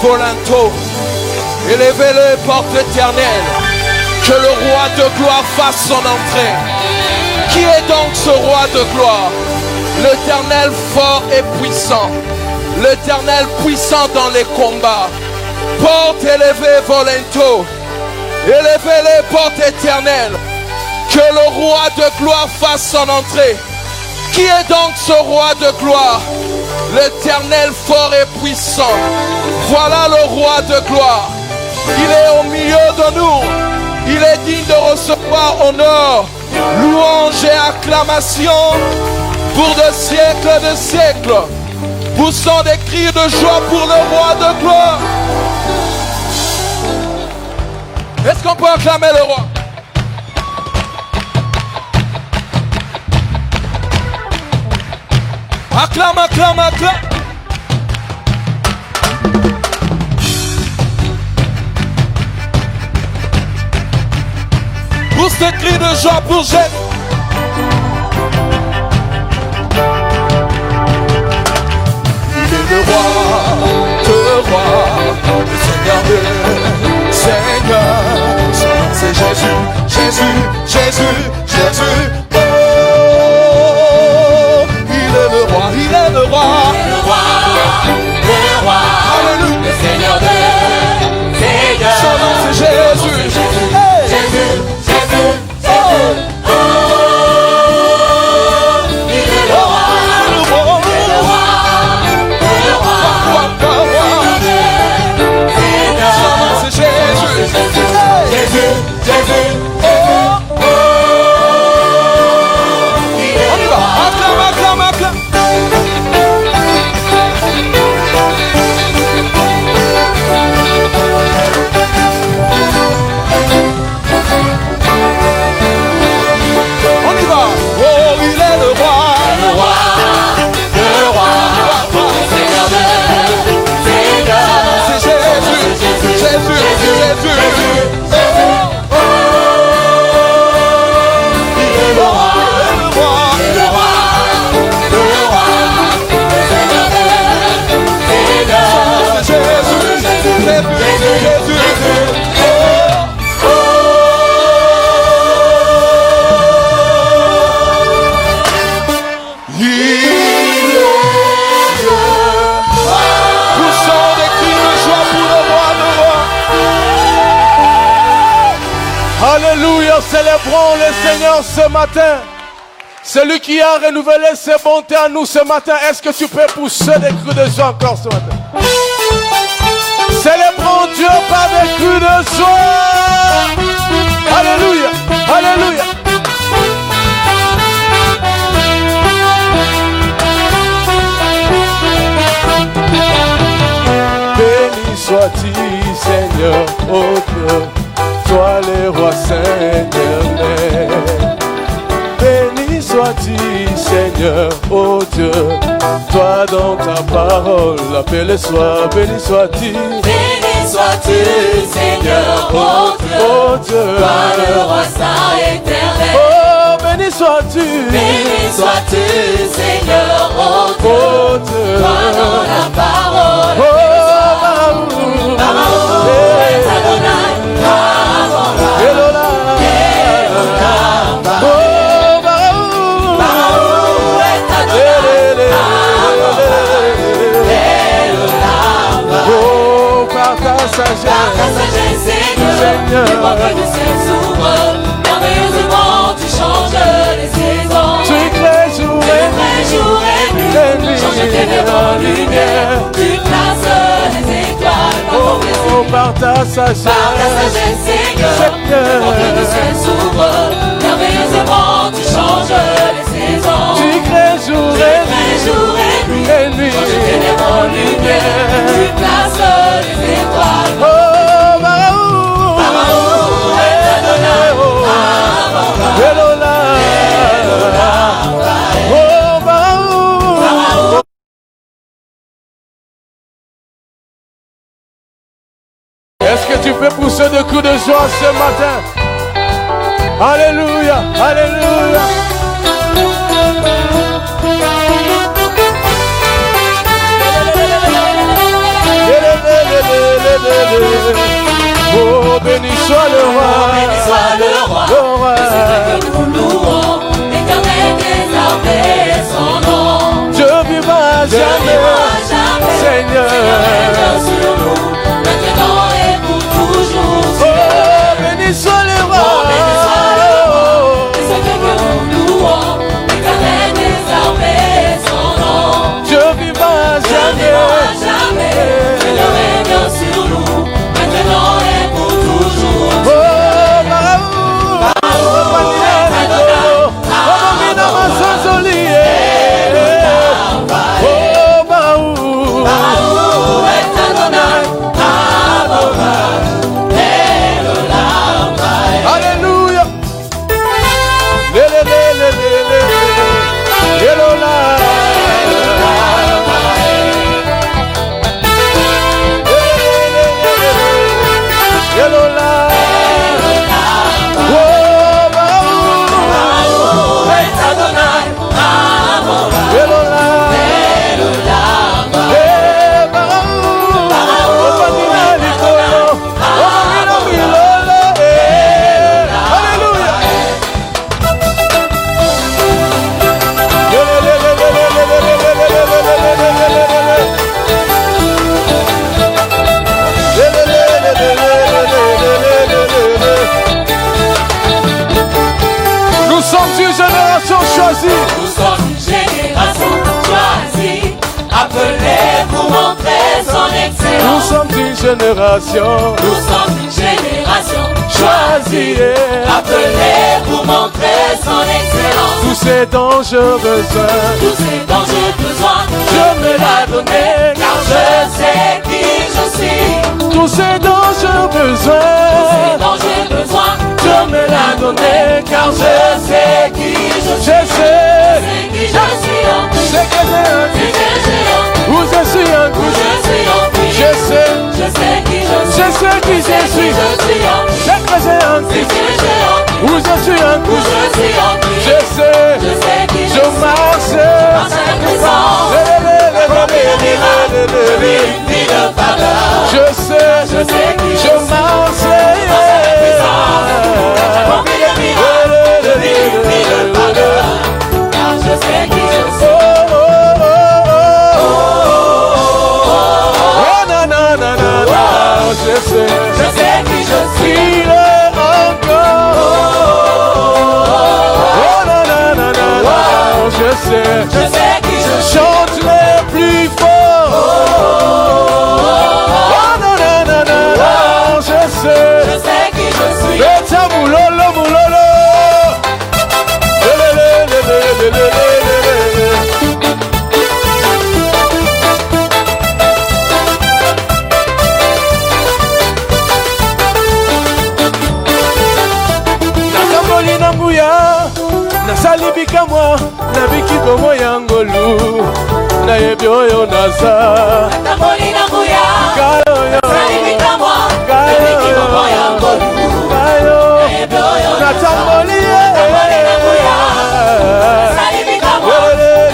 volento. Élevez les portes éternelles. Que le roi de gloire fasse son entrée. Qui est donc ce roi de gloire? L'Éternel fort et puissant. L'Éternel puissant dans les combats. Porte élevée volento. Élevez les portes éternelles. Que le roi de gloire fasse son entrée. Qui est donc ce roi de gloire? L'Éternel fort et puissant. Voilà le roi de gloire. Il est au milieu de nous. Il est digne de recevoir honneur, louange et acclamation pour de siècles. Poussons des cris de joie pour le roi de gloire. Est-ce qu'on peut acclamer le roi? Acclame, acclame, acclame. Pousse des cris de joie pour Jésus. Il est le roi, le Seigneur de Seigneur. Son nom c'est Jésus, Jésus, Jésus, Jésus. Oh, il est le roi, il est le roi. Alléluia. Le Seigneur de Seigneur. Son nom c'est Jésus. Hey. Jésus. Célébrons le Seigneur ce matin. Celui qui a renouvelé ses bontés à nous ce matin. Est-ce que tu peux pousser des cris de joie encore ce matin? Célébrons Dieu par des cris de joie. Alléluia, alléluia. Béni sois-tu Seigneur, oh Dieu. Toi le roi Seigneur, béni sois-tu Seigneur, oh Dieu. Toi dans ta parole, appelé soit, béni sois-tu. Béni sois-tu Seigneur, oh Dieu. Toi le roi saint éternel. Oh, béni sois-tu. Béni sois-tu Seigneur, oh Dieu. Toi dans la parole. Oh, Par ta sagesse, Seigneur, les portes du ciel s'ouvrent. Merveilleusement, tu changes les saisons. Tu crées jour et nuit. Change tes rêves en lumière. Tu places les étoiles. Oh, par ta sagesse, Seigneur, les portes du ciel s'ouvrent. Merveilleusement, tu changes les saisons. Tu crées jour et nuit. Change tes rêves en lumière. Tu places les étoiles. Oh, est-ce que tu peux pousser de coups de joie ce matin? Alléluia, alléluia. soit le roi. Béni soit le roi. Le Seigneur que nous louons. L'éternel des armées, son nom. Dieu vivra jamais. Seigneur. Seigneur sur nous. Maintenant et pour toujours. Oh, béni soit le roi. Béni soit le roi. Le Seigneur que nous louons. L'éternel des armées, son nom. Dieu vivra jamais. Seigneur règne sur nous, maintenant et pour toujours. Oh, Baraou, Alléluia. Nous sommes une génération choisie. Nous sommes une génération choisie, appelée pour montrer son Nous excellence. sommes une génération Nous sommes une génération choisie. appelée pour montrer son excellence. Tous ces dont je besoin, Tout ce dont j'ai besoin, je me l'ai donné, car je sais qui je suis. Tous ces dont je besoin, Ce dont j'ai besoin, je me l'ai donné, car je sais qui je je suis. sais, C'est qui je suis en Christ. c'est que j'ai un C'est que j'ai en Christ. où je suis un Où je suis en Christ. je sais qui je suis. je sais qui je suis, Je suis en Christ. c'est que j'ai un C'est que j'ai en Christ. où je suis un Où je suis en Christ. je sais qui je je suis. marche En sa présence. Je vis une vie de faveur. je sais qui je marche Accomplis le miracle. Je vis une vie de faveur. Car je sais qui je suis. je sais Je sais qui je suis. il est encore je sais Je sais qui je suis. chante les plus forts je sais Je sais qui je suis. Beta moulolo moulolo nakamboli na nguya nasali bikamwa nabiki komo ya ngolu nayebi oyo naza Tamboli na nguya. kayoyo Salimika moi. Kayo. Ebiki momo ya ngolu. kayo Ebe oyo natamboli Natamboli na nguya. Salimika moi.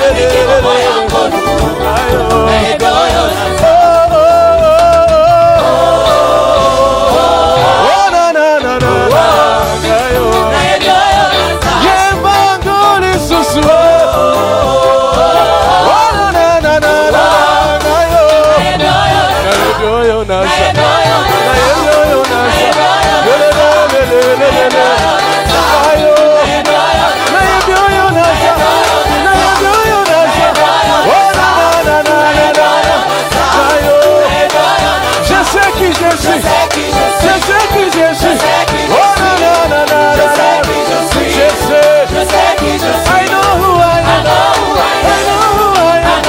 Ebiki momo ya ngolu. Ebe oyo Ebe oyo Je sais qui je suis. Je sais qui je suis. Oh na na na na na. Je sais. Je sais qui je suis. I know who I am. I know who I am.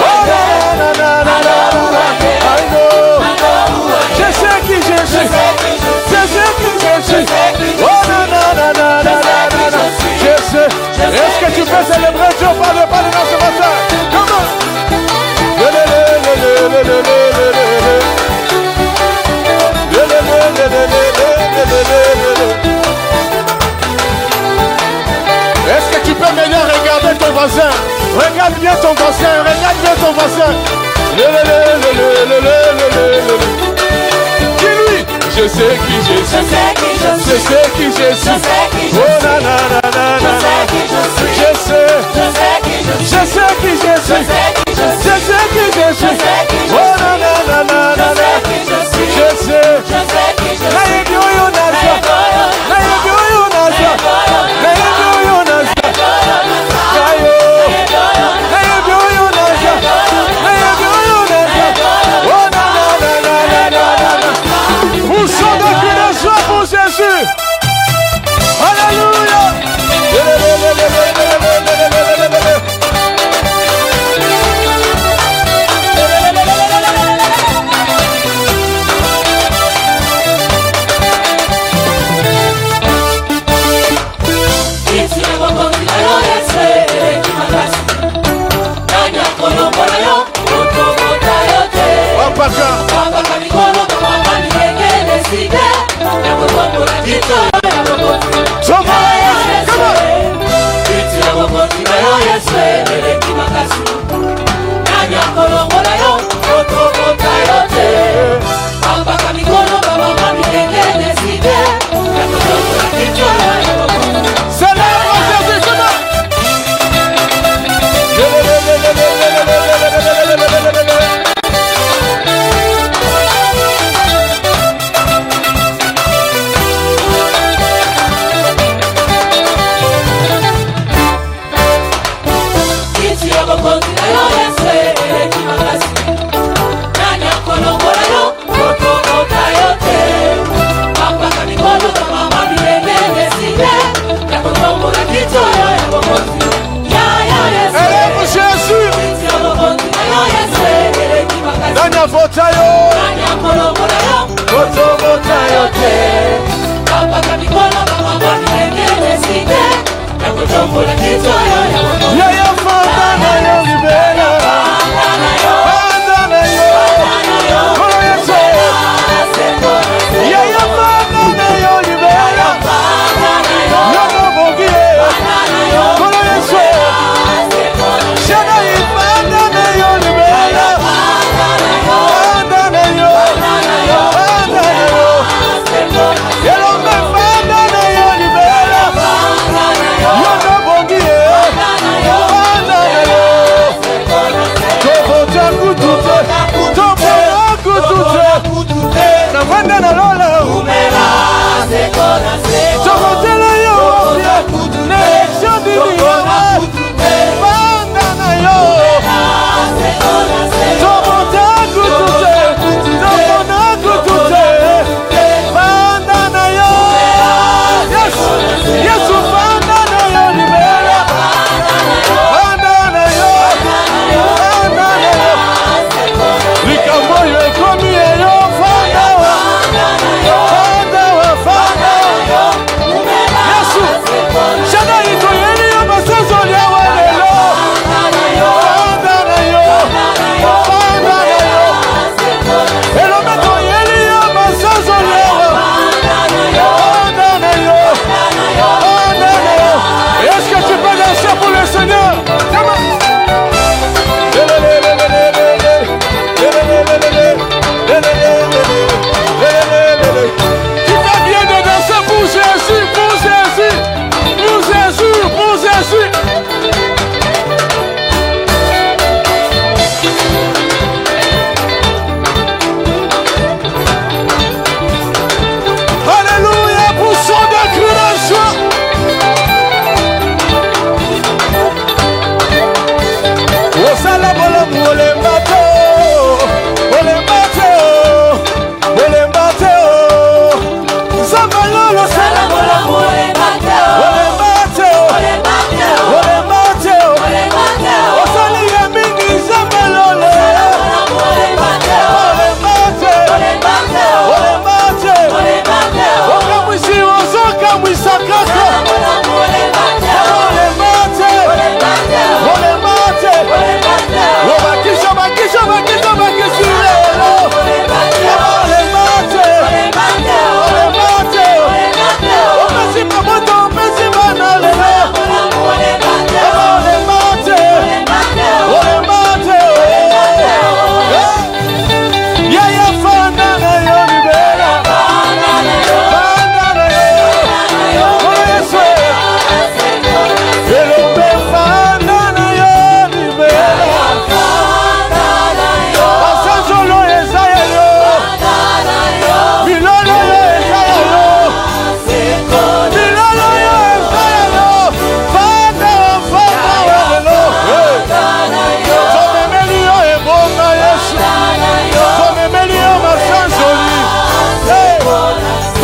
Oh na na na na na na. I know. Je sais qui je suis. Je sais qui je suis. Oh na na na na na na. Je sais. Est-ce que tu peux célébrer Dieu par le dans ce matin? Come on. Est-ce que tu peux maintenant regarder ton voisin? Regarde bien ton voisin, regarde bien ton voisin. Dis-lui, je sais qui je suis. Je sais qui je suis. Je sais qui je suis. Je sais qui je suis. Oh na na na na na. Je sais qui je suis. Je sais. Je sais qui je suis. Je sais qui je suis. Je sais qui je suis. Je sais qui je suis. Oh na na na na na. Je sais qui je suis. Je sais. Je sais qui je suis. Na yebi oyo na sa. Na yebi oyo na sa. Na yebi oyo na sa. Kayo. Na yebi oyo na sa. Na yebi oyo na sa. Oh na na na na na na na. Vous chantez que le soir pour Jésus. Alléluia.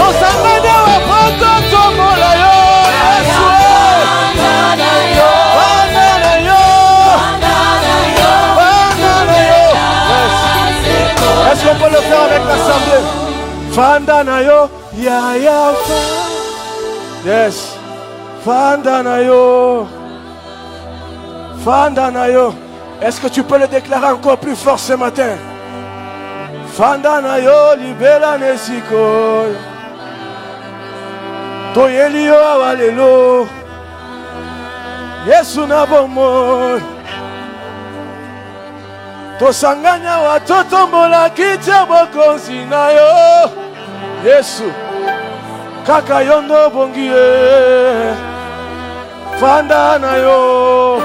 Tosanganya wa poto tomola yo. Est-ce qu'on peut le faire avec l'assemblée? Fanda na yo, ya ya fa. Yes. Fanda na yo. Fanda na yo. Est-ce que tu peux le déclarer encore plus fort ce matin? Fanda na yo, libera nesiko. Toyeli yo awalelo. Yesu na bomo. Tosanganya watoto mbola kitia bokonzi na yo. Yesu kaka yondo bongie. Fanda na yo.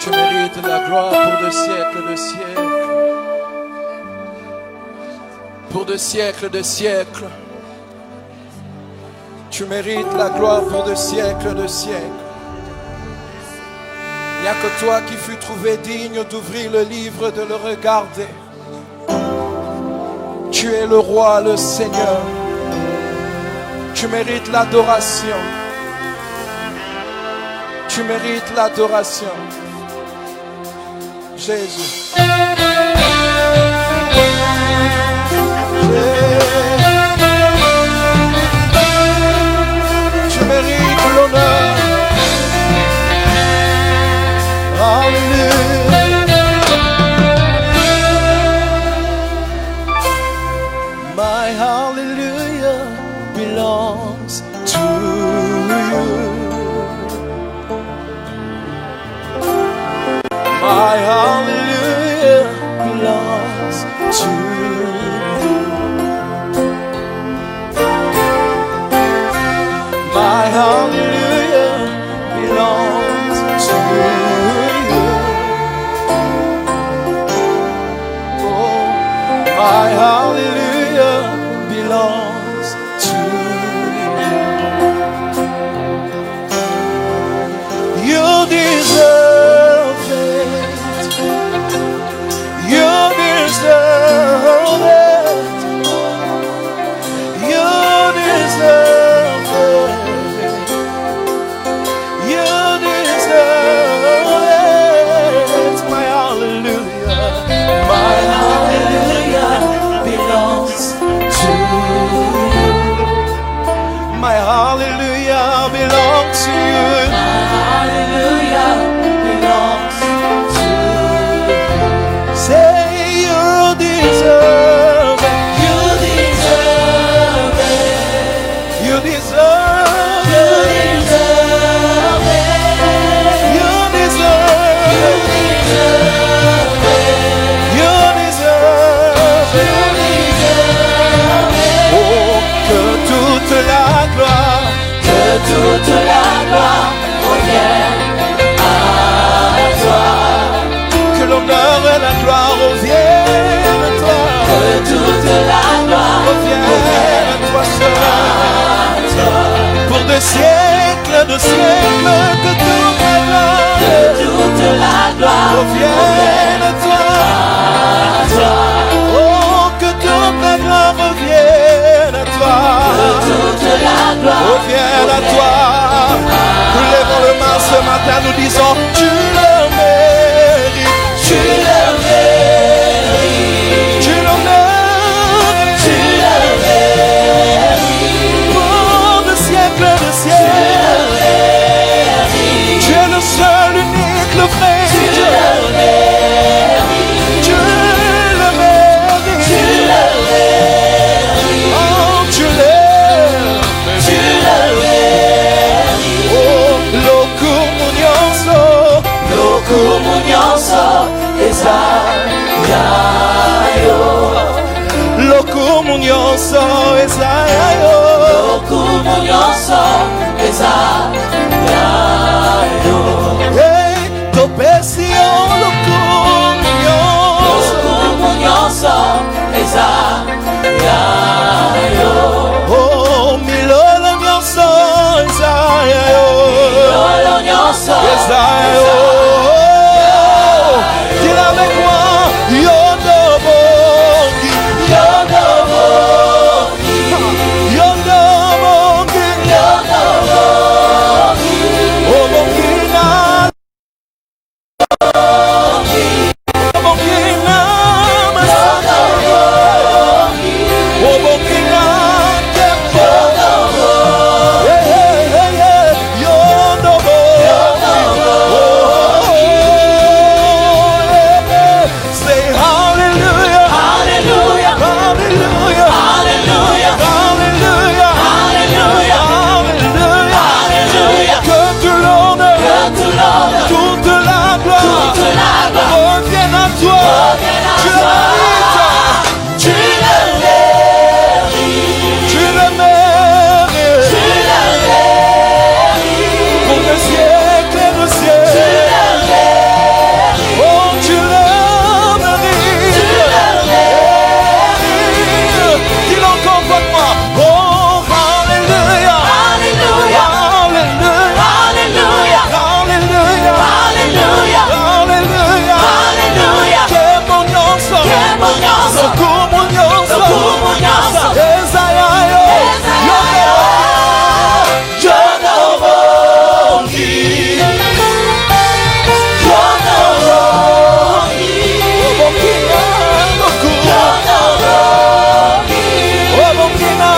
Tu mérites la gloire pour de siècles de siècles. Pour de siècles de siècles. Tu mérites la gloire pour de siècles de siècles. Il n'y a que toi qui fus trouvé digne d'ouvrir le livre, de le regarder. Tu es le roi, le Seigneur. Tu mérites l'adoration. Tu mérites l'adoration. Jésus. Tu mérites l'honneur. Hallelujah. My hallelujah belongs to you. My hallelujah belongs to you. My hallelujah belongs to you. Oh, my hallelujah belongs to you. You deserve it. You deserve it. You deserve it. You deserve it. My hallelujah. My hallelujah belongs to you. My hallelujah belongs to you. My hallelujah belongs to you. Say you deserve it. You deserve it. You deserve it. You deserve it. You deserve it. Oh, que toute la gloire, toute la gloire revienne à toi. Que l'honneur et la gloire reviennent à toi. Que toute la gloire revienne à toi seul. Pour des siècles de siècles, que toute la gloire revienne à toi. Oh, que toute la gloire revienne à toi. Revienne à toi. Nous lèvons le main ce matin, nous disons tu le mérites. Tu le mérites. Tu le mérites. Tu le mérites. nyonso eza ya yo. Lokumu nyonso eza ya yo. Hey, topesi yo lokumu nyonso. Lokumu nyonso eza ya yo. Oh, milolo nyonso eza ya yo. Milolo nyonso eza ya yo. Dis avec moi, yondo bongi, yondo bongi, yondo bongi, yondo bongi, oh bongi na, bongi na masaka, oh bongi na tempo, yondo bongi, say hallelujah, hallelujah, hallelujah, hallelujah, hallelujah, hallelujah, hallelujah, hallelujah. que tout l'honneur, Que tout l'honneur, toute la gloire toute la gloire revienne à toi. revienne à Tu le toi. mérites, Tu le mérites, tu le mérites. tu le mérites, Pour le siècle et le tu ciel, le mérites, oh tu le tu mérites. le mérites. Dis-le encore pour moi. Oh hallelujah, Alléluia, hallelujah, alléluia, hallelujah, alléluia, hallelujah. alléluia. Que mon nyonso, Que mon nyonso, lokumu nyonso, lokumu nyonso, eza ya yo. eza ya yo. Yondo bongi, yondo bongi, Bongi na lokumu, yondo bongi, oh bongi na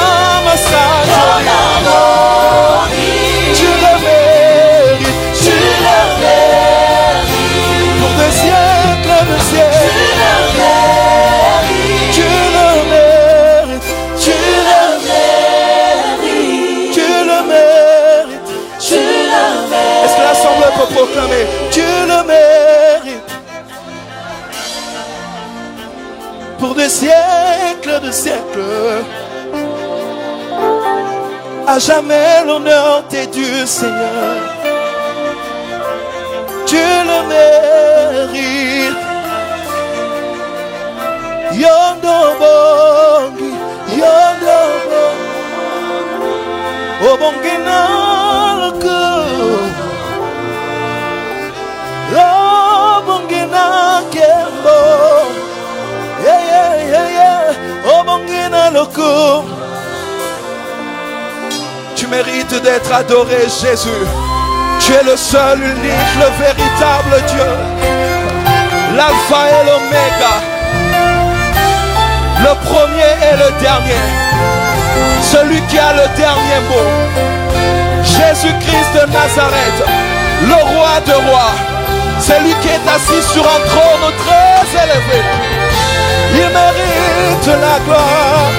masaka. yondo bongi. Tu le mérites, Tu le mérites, pour des siècles de tu siècles. le mérites, Tu le mérites, tu le mérites, tu le mérites. tu le mérites. Est-ce que l'Assemblée peut proclamer? Tu le mérites. Pour des siècles de siècles. À jamais l'honneur t'est dû, Seigneur. Tu le mérites. Yondo bongi, yondo bongi, oh bongi na loko, oh bongi na kembo, yeah yeah yeah yeah, oh bongi na loko. Tu mérites d'être adoré, Jésus. Tu es le seul, unique, le véritable Dieu, l'alpha et l'oméga, le premier et le dernier, celui qui a le dernier mot. Jésus-Christ de Nazareth, le roi de rois, c'est lui qui est assis sur un trône très élevé. Il mérite la gloire.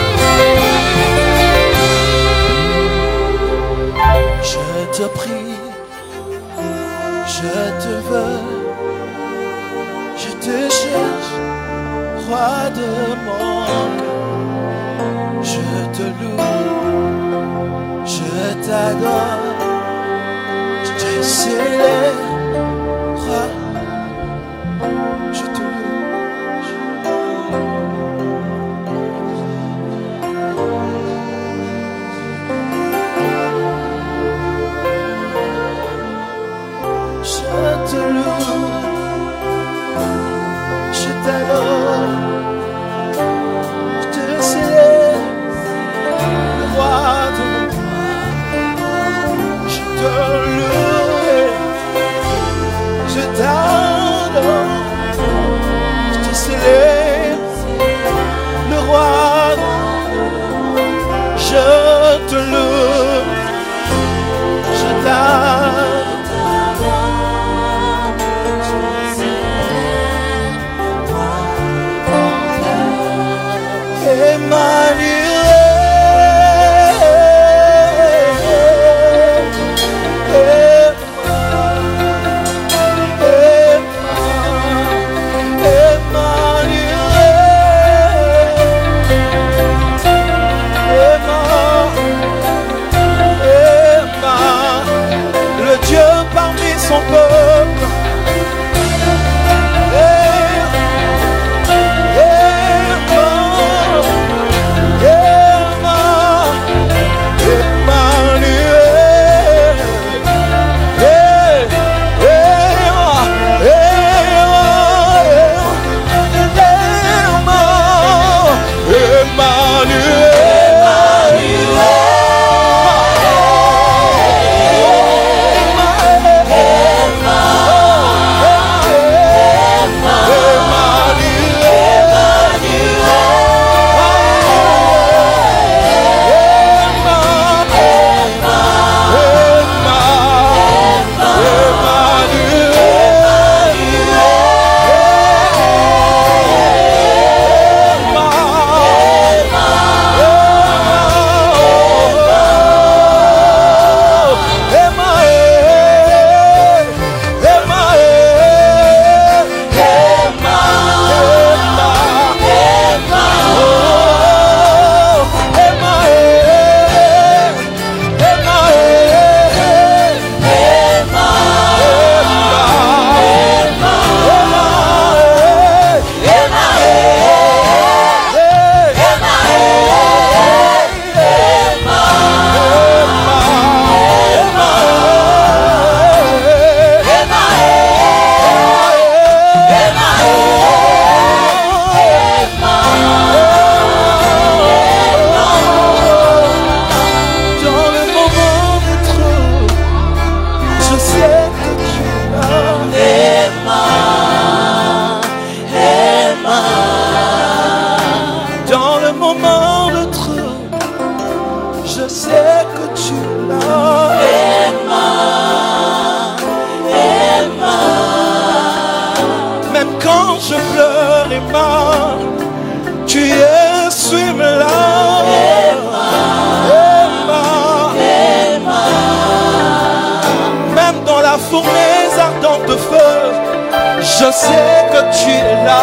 Je te prie, je te veux, je te cherche, roi de mon cœur. Je te loue, je t'adore, je te célèbre, roi. Je te loue, je t'adore, je te célèbre, roi de moi. Je te loue, je t'adore, je te célèbre, le roi. Je te loue, je t'adore. Je sais que tu es là.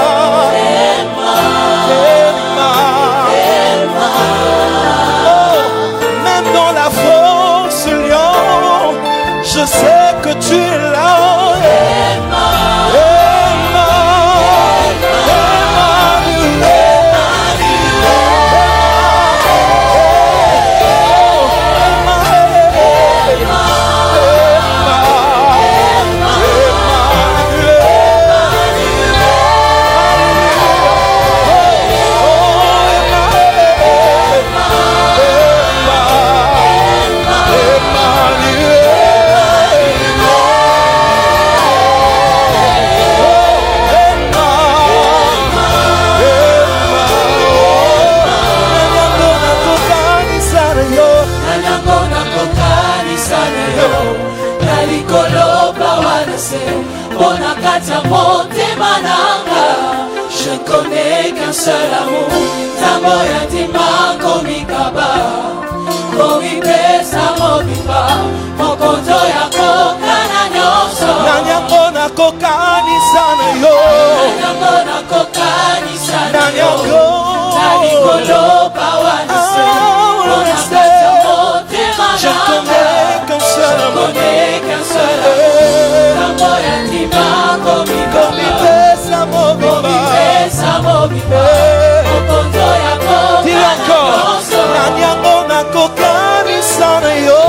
Oh, même dans la fosse lion, je sais que tu es là. Je connais qu'un seul amour, Tamoya Tima Komikaba, Komipesa Mobiba, Mokoto Yako Kananyoso, Nanyakona kokani sana yo, Nanyakona kokani sana yo, Nalikolo Pawanase, Bonakata Mote Mananga, je connais qu'un seul amour, Tamoya Tima Komikaba. Dis encore, Nanyakona kokani sana yo.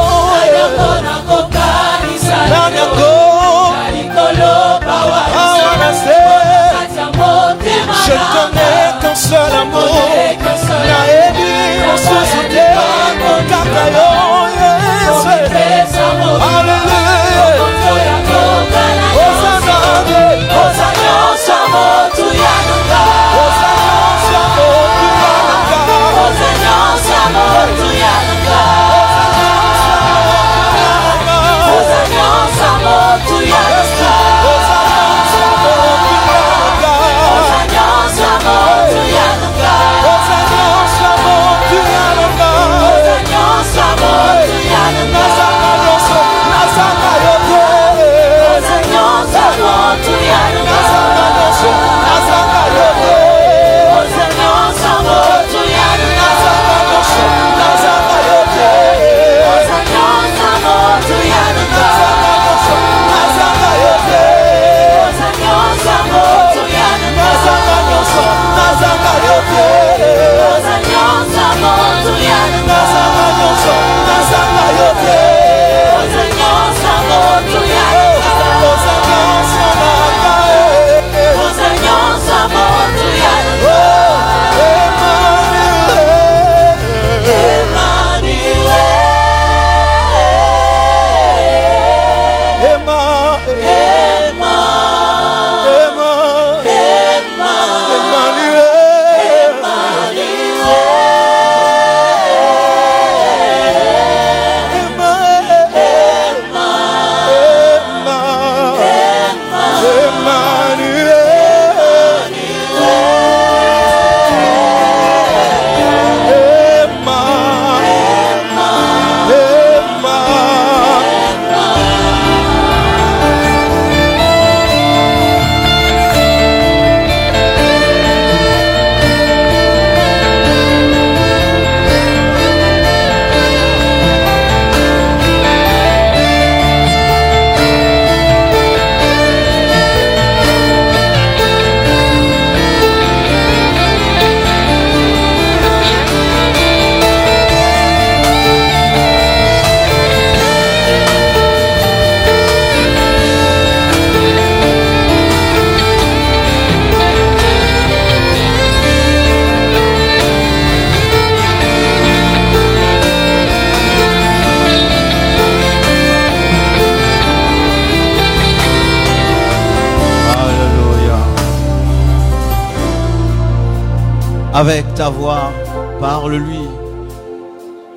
avec ta voix, parle-lui.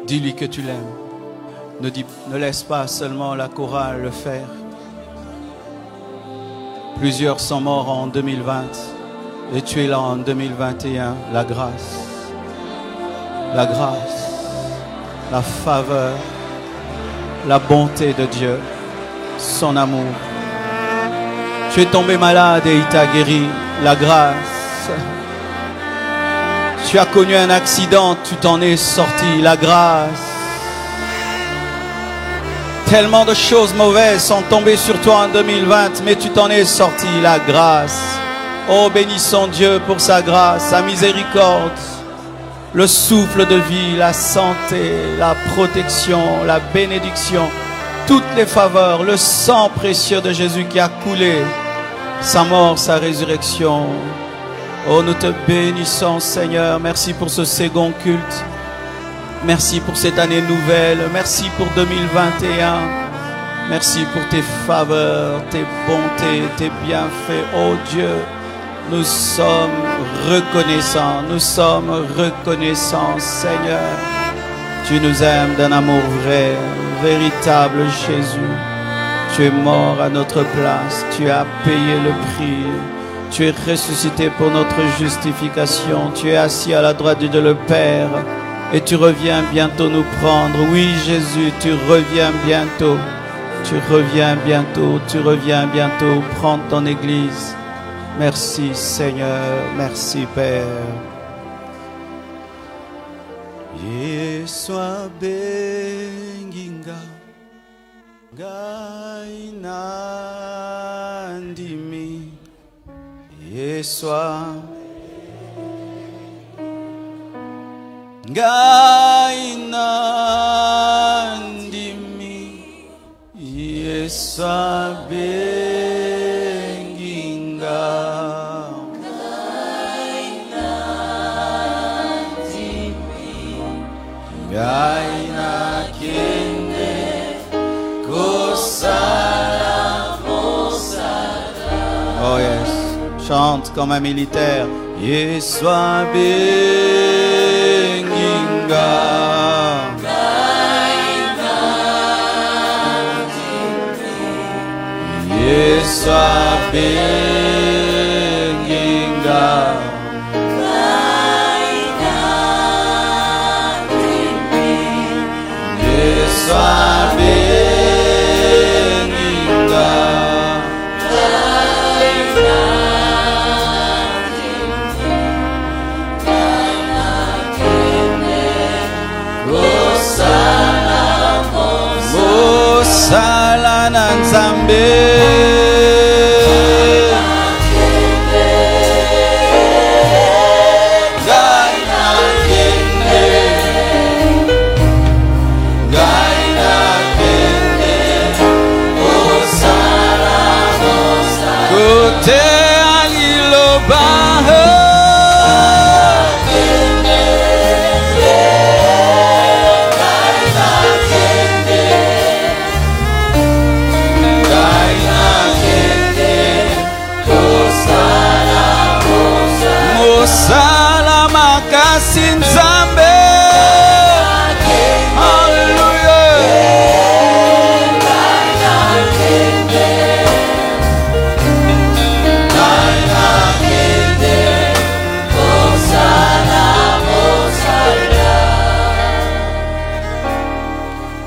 Dis-lui que tu l'aimes. Ne laisse pas seulement la chorale le faire. Plusieurs sont morts en 2020 et tu es là en 2021. La grâce, la faveur, la bonté de Dieu, son amour. Tu es tombé malade et il t'a guéri. La grâce. Tu as connu un accident, tu t'en es sorti. La grâce. Tellement de choses mauvaises sont tombées sur toi en 2020, mais tu t'en es sorti. La grâce. Oh, bénissons Dieu pour sa grâce, sa miséricorde, le souffle de vie, la santé, la protection, la bénédiction, toutes les faveurs, le sang précieux de Jésus qui a coulé, sa mort, sa résurrection. Oh, nous te bénissons, Seigneur. Merci pour ce second culte. Merci pour cette année nouvelle. Merci pour 2021. Merci pour tes faveurs, tes bontés, tes bienfaits. Oh Dieu, nous sommes reconnaissants. Nous sommes reconnaissants, Seigneur. Tu nous aimes d'un amour vrai, véritable, Jésus. Tu es mort à notre place. Tu as payé le prix. Tu es ressuscité pour notre justification. Tu es assis à la droite de Dieu le Père. Et tu reviens bientôt nous prendre. Oui, Jésus, tu reviens bientôt. Tu reviens bientôt. Tu reviens bientôt prendre ton Église. Merci, Seigneur. Merci, Père. Yeswa benginga gainandimi. Yeswa gainandimi. Yeswa benginga gaina kende kosala mosala. Oh yes, chante comme un militaire. Yeswa benginga gaina dimi. Yeswa benginga Yeswa benginga mosala na Nzambe. Mosala makasi Nzambe.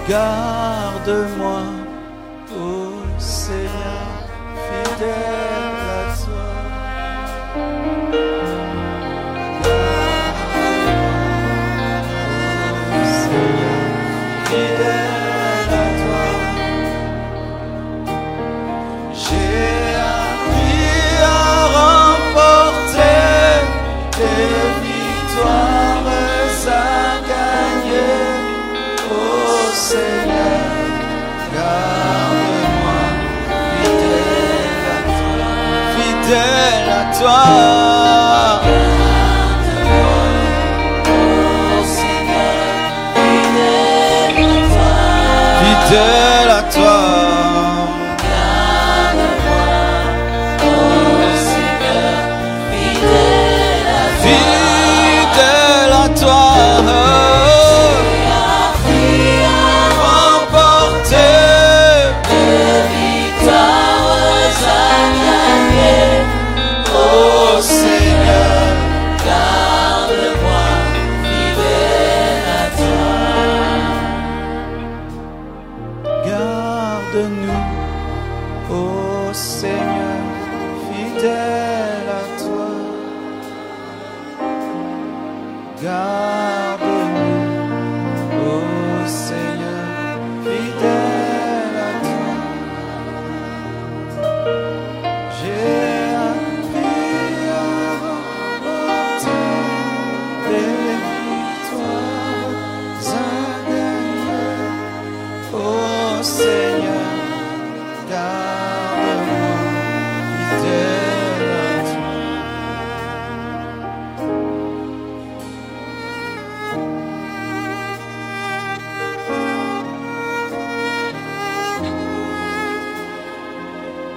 Garde-moi, ô Seigneur, fidèle à toi. Seigneur, fidèle à toi. J'ai appris à remporter des victoires à gagner. Oh Seigneur, garde-moi, fidèle à toi. Oh Seigneur, fidèle à toi. Garde-moi, oh Seigneur, fidèle à toi. Garde-nous, ô Seigneur, fidèle à toi. Garde-nous, ô Seigneur, fidèle à toi. J'ai appris à remporter des victoires à gagner. Ô Seigneur, garde-moi fidèle à toi.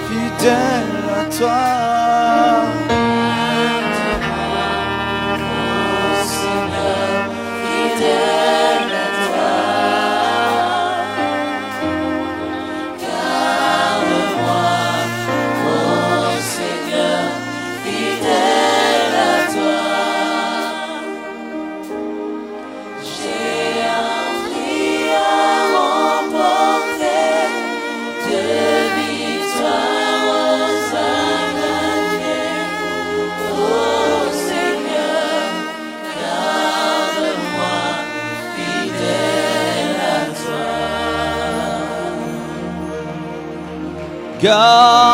Fidèle à toi. Seigneur, fidèle à toi. Garde-moi, oh Seigneur, fidèle à toi. J'ai appris à remporter de victoires à gagner. Oh Seigneur, garde-moi fidèle à toi.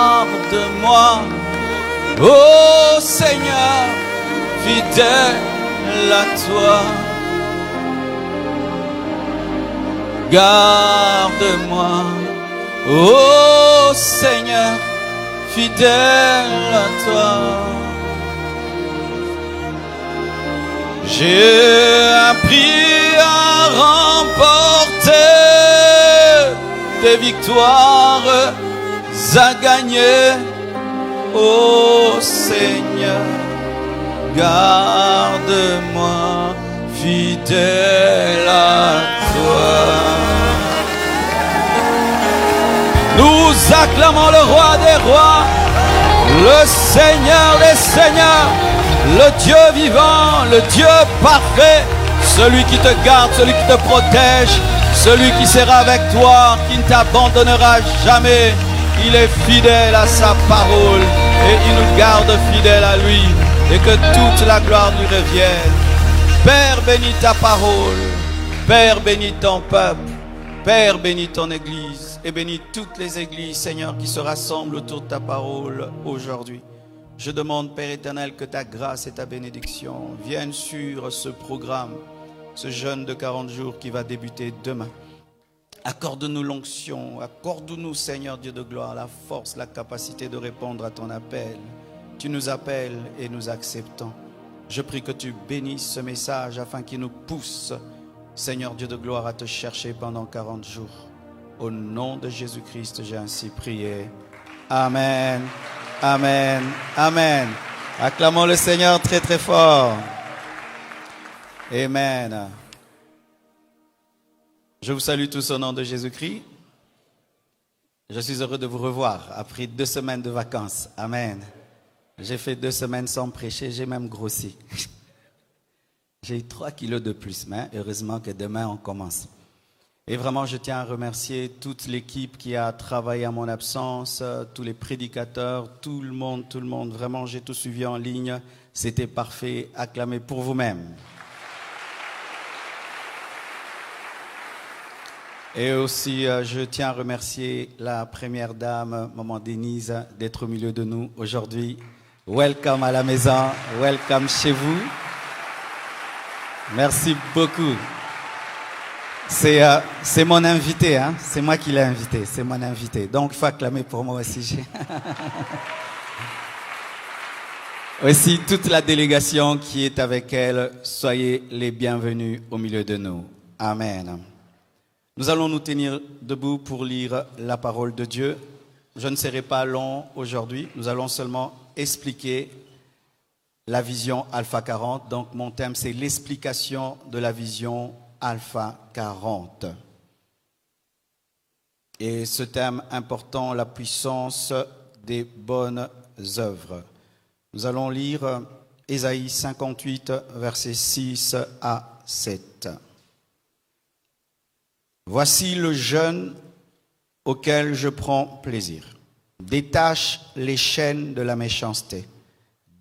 Garde-moi, ô Seigneur, fidèle à toi. Garde-moi, ô Seigneur, fidèle à toi. J'ai appris à remporter des victoires à gagner. Ô Seigneur, garde-moi fidèle à toi. Nous acclamons le roi des rois, le Seigneur des seigneurs, le Dieu vivant, le Dieu parfait, celui qui te garde, celui qui te protège, celui qui sera avec toi, qui ne t'abandonnera jamais. Il est fidèle à sa parole et il nous garde fidèles à lui, et que toute la gloire lui revienne. Père, bénis ta parole. Père, bénis ton peuple. Père, bénis ton église et bénis toutes les églises, Seigneur, qui se rassemblent autour de ta parole aujourd'hui. Je demande, Père éternel, que ta grâce et ta bénédiction viennent sur ce programme, ce jeûne de 40 jours qui va débuter demain. Accorde-nous l'onction, accorde-nous, Seigneur Dieu de gloire, la force, la capacité de répondre à ton appel. Tu nous appelles et nous acceptons. Je prie que tu bénisses ce message afin qu'il nous pousse, Seigneur Dieu de gloire, à te chercher pendant 40 jours. Au nom de Jésus-Christ, j'ai ainsi prié. Amen, amen, amen. Acclamons le Seigneur très très fort. Amen. Je vous salue tous au nom de Jésus-Christ. Je suis heureux de vous revoir après 2 semaines de vacances. Amen. J'ai fait 2 semaines sans prêcher, j'ai même grossi. J'ai eu 3 kilos de plus, mais heureusement que demain on commence. Et vraiment, je tiens à remercier toute l'équipe qui a travaillé à mon absence, tous les prédicateurs, tout le monde. Vraiment, j'ai tout suivi en ligne. C'était parfait. Acclamez pour vous-même. Et aussi, je tiens à remercier la première dame, Maman Denise, d'être au milieu de nous aujourd'hui. Welcome à la maison, welcome chez vous. Merci beaucoup. C'est mon invité, hein? C'est moi qui l'ai invité, c'est mon invité. Donc, il faut acclamer pour moi aussi. Aussi, toute la délégation qui est avec elle, soyez les bienvenus au milieu de nous. Amen. Nous allons nous tenir debout pour lire la parole de Dieu. je ne serai pas long aujourd'hui. Nous allons seulement expliquer la vision Alpha 40. Donc mon thème, c'est l'explication de la vision Alpha 40. Et ce thème important, la puissance des bonnes œuvres. Nous allons lire Ésaïe 58, versets 6 à 7. Voici le jeûne auquel je prends plaisir. Détache les chaînes de la méchanceté.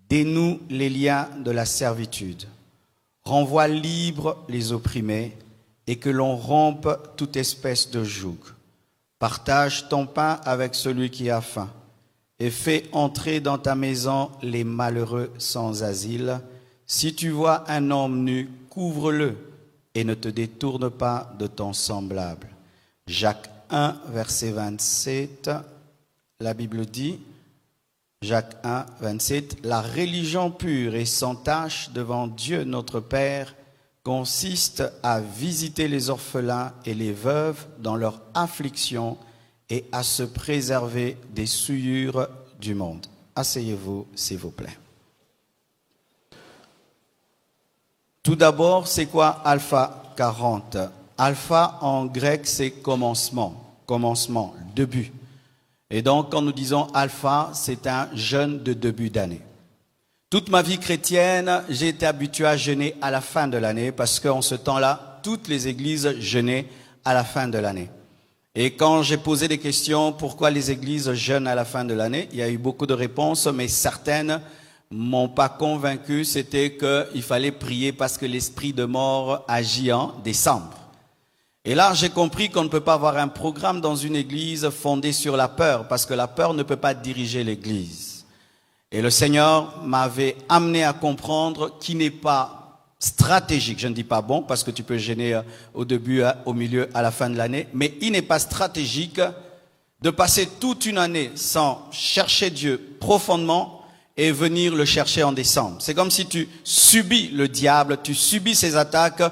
Dénoue les liens de la servitude. Renvoie libres les opprimés et que l'on rompe toute espèce de joug. Partage ton pain avec celui qui a faim et fais entrer dans ta maison les malheureux sans asile. Si tu vois un homme nu, couvre-le et ne te détourne pas de ton semblable. Jacques 1, verset 27, la Bible dit, Jacques 1, 27, la religion pure et sans tache devant Dieu notre Père consiste à visiter les orphelins et les veuves dans leur affliction et à se préserver des souillures du monde. Asseyez-vous, s'il vous plaît. Tout d'abord, c'est quoi Alpha 40? Alpha en grec, c'est commencement, début. Et donc, quand nous disons Alpha, c'est un jeûne de début d'année. Toute ma vie chrétienne, j'ai été habitué à jeûner à la fin de l'année parce qu'en ce temps-là, toutes les églises jeûnaient à la fin de l'année. Et quand j'ai posé des questions, pourquoi les églises jeûnent à la fin de l'année, il y a eu beaucoup de réponses, mais certaines m'ont pas convaincu. C'était qu'il fallait prier parce que l'esprit de mort agit en décembre. Et là, j'ai compris qu'on ne peut pas avoir un programme dans une église fondé sur la peur, parce que la peur ne peut pas diriger l'église. Et le Seigneur m'avait amené à comprendre qu'il n'est pas stratégique. Je ne dis pas bon, parce que tu peux jeûner au début, au milieu, à la fin de l'année, mais il n'est pas stratégique de passer toute une année sans chercher Dieu profondément et venir le chercher en décembre. C'est comme si tu subis le diable, tu subis ses attaques,